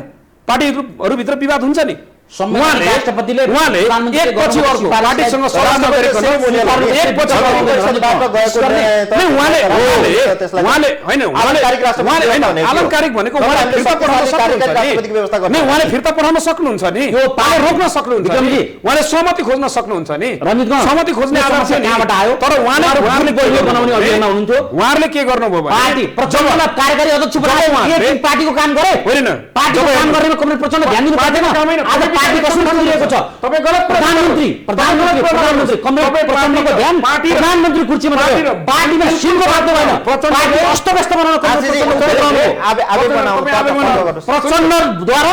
पार्टीहरूभित्र विवाद हुन्छ नि। राष्ट्रपतिले एकपछि अर्को पार्टीसँग सल्लाह नगरेको आलङ्कारिक भनेको उहाँले फिर्ता पठाउन सक्नुहुन्छ नि, रोक्न सक्नुहुन्छ, उहाँले सहमति खोज्न सक्नुहुन्छ नि। सहमति खोज्ने आधार कहाँबाट आयो? तर उहाँले बनाउने अभियानमा हुनुहुन्थ्यो। उहाँहरूले के गर्नुभयो भने कार्यकारी अध्यक्ष पार्टीको काम गरे होइन, पार्टीको काम गरेमा कमरेड प्रचण्ड ध्यान दिनु पर्दैन। पार्टी कसरी चलिरहेको छ? तपाईँ गलत प्रधानमन्त्री कमरेड प्रचण्डको ध्यान प्रधानमन्त्री कुर्सीमा रह्यो, पार्टीमा सिङ्गो राख्नु भएन, पार्टी अस्तव्यस्त बनाउन प्रचण्डद्वारा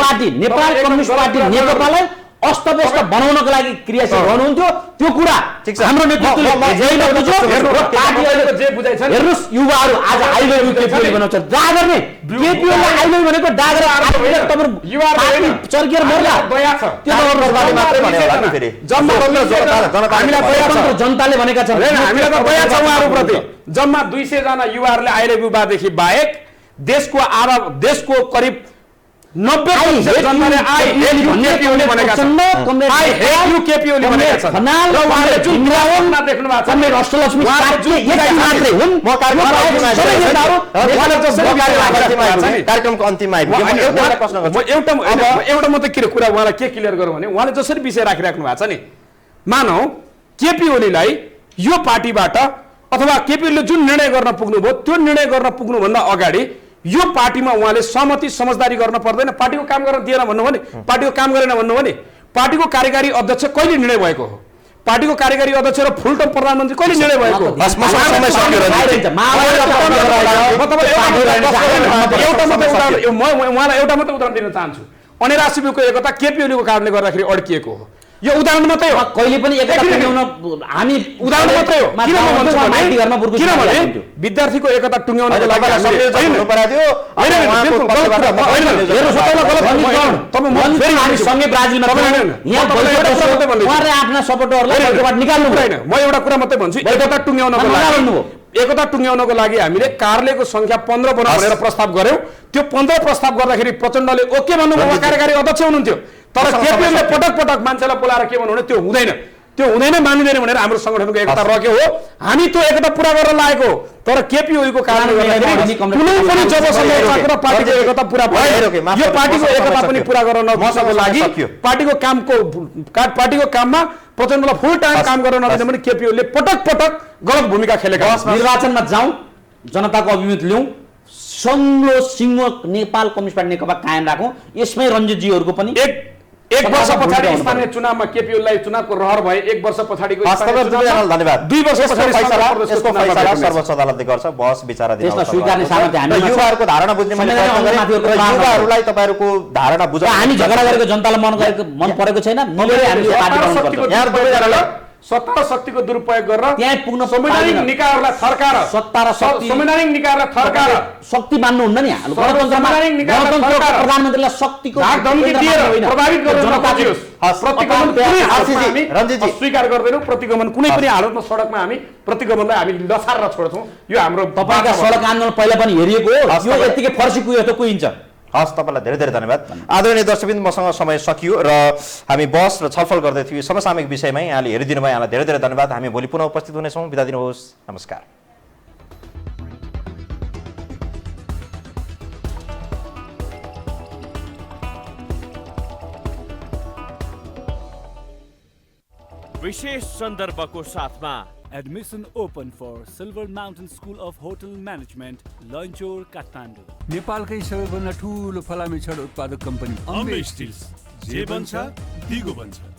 पार्टी नेपाल कम्युनिस्ट पार्टी नेकपालाई अस्तव्यस्त बनाउनको लागि क्रियाशील रहनुहुन्थ्यो। त्यो कुरा हाम्रो नेतृत्वले हेर्नुहोस्, युवाहरू आज आइले केपी बनाउँछ डा गर्ने, केपी आइले भनेको डागर चर्किएर मर्ला, जनताले भनेका छन्। हामीलाई त दया छ उहाँहरूप्रति। जम्मा 200 जना युवाहरूले आइले विवाहदेखि बाहेक देशको करिब 90% जनताले कार्यक्रमको अन्तिममा एउटा मात्रै कुरा उहाँलाई के क्लियर गरौँ भने उहाँले जसरी विषय राखिराख्नु भएको छ नि, मानौ केपी ओलीलाई यो पार्टीबाट अथवा केपी ओलीले जुन निर्णय गर्न पुग्नुभयो त्यो निर्णय गर्न पुग्नुभन्दा अगाडि यो पार्टीमा उहाँले सहमति समझदारी गर्न पर्दैन। पार्टीको काम गर्न दिएन भन्नु भने, पार्टीको काम गरेन भन्नु भने, पार्टीको कार्यकारी अध्यक्ष कहिले निर्णय भएको हो? पार्टीको कार्यकारी अध्यक्ष र फुल टर्म प्रधानमन्त्री कहिले निर्णय भएको उहाँलाई एउटा मात्रै उदाहरण दिन चाहन्छु अनेरा शिविरको एकता केपी ओलीको कारणले गर्दाखेरि अड्किएको हो यो उदाहरण मात्रै हो कहिले पनि एकता टुङ्ग्याउन हामी उदाहरण मात्रै हो किनभने विद्यार्थीको एकता टुङ्ग्याउनको लागि आफ्ना सपोर्टरलाई निकाल्नु हुँदैन म एउटा कुरा मात्रै भन्छु एकता टुङ्ग्याउनको लागि हामीले कार्यालयको संख्या 15 बनाऊ भनेर प्रस्ताव गर्यौं त्यो 15 प्रस्ताव गर्दाखेरि प्रचण्डले ओके भन्नुभयो कार्यकारी अध्यक्ष हुनुहुन्थ्यो तर केपीओले पटक पटक मान्छेलाई बोलाएर के भन्नु त्यो हुँदैन मानिँदैन भनेर हाम्रो संगठनको एकता रक्यो हो हामी त्यो एकता पूरा गर्न लागेको तर केपी ओलीको कारणले गर्दाखेरि कुनै पनि जबसम्म पार्टीको एकता पूरा भयो यो पार्टीको एकता पनि पूरा गर्न नसक्नको लागि पार्टीको काममा प्रचण्डलाई फुल टाइम काम गर्न नदिने पनि केपी ओलीले पटक पटक गलत भूमिका खेलेका निर्वाचनमा जाउँ जनताको अभिमत ल्याउँ संग्लो सिंह नेपाल कम्युनिस्ट पार्टी नेकपा कायम राखौँ यसमै रञ्जितजीहरूको पनि एक वर्ष पछाडि स्थानीय चुनावमा केपी ओलीलाई चुनावको रहर भए एक वर्ष पछाडिको धन्यवाद 2 वर्ष पछाडि यसको फैसला सर्वोच्च अदालतले गर्छ बहस विचार त्यसलाई स्वीकार्ने सामर्थ्य हामी युवाहरूको धारणा बुझ्ने मैले युवाहरूलाई तपाईहरुको धारणा बुझ्न हामी झगडा गरेको जनतालाई मन परेको छैन मिलेर हामी पार्टी बनाउनु पर्छ सत्ता र शक्तिको दुरुपयोग गरेर त्यहाँ पुग्न संवैधानिक निकायहरूलाई थर्काएर सत्ता र शक्ति संवैधानिक निकायहरूलाई थर्काएर शक्ति मान्नु हुन्न नि गणतन्त्रमा प्रधानमन्त्रीलाई शक्तिको प्रभावित गर्न स्वीकार गर्दैनौँ प्रतिगमन कुनै पनि हालतमा सडकमा हामी प्रतिगमनलाई हामी लसारेर छोड्छौँ यो हाम्रो तपाईका सडक आन्दोलन पहिला पनि हेरिएको हो यो यतिकै फर्सी कुयो त कुइन्छ हस् तपाईलाई धेरै धेरै धन्यवाद आदरणीय दर्शकवृन्द मसँग समय सकियो र हामी बहस र छलफल गर्दै थियौँ समसामयिक विषयमा यहाँले हेरिदिनु भयो यहाँलाई धेरै धेरै धन्यवाद हामी भोलि पुनः उपस्थित हुनेछौँ बिदा दिनुहोस् नमस्कार विशेष सन्दर्भको साथमा Admission open for Silver Mountain School of Hotel Management, Lanchor, Kathmandu. नेपालकै सबैभन्दा ठुलो फलामे छड उत्पादक कम्पनी अम्बे स्टिल्स जे बन्छ दिगो बन्छ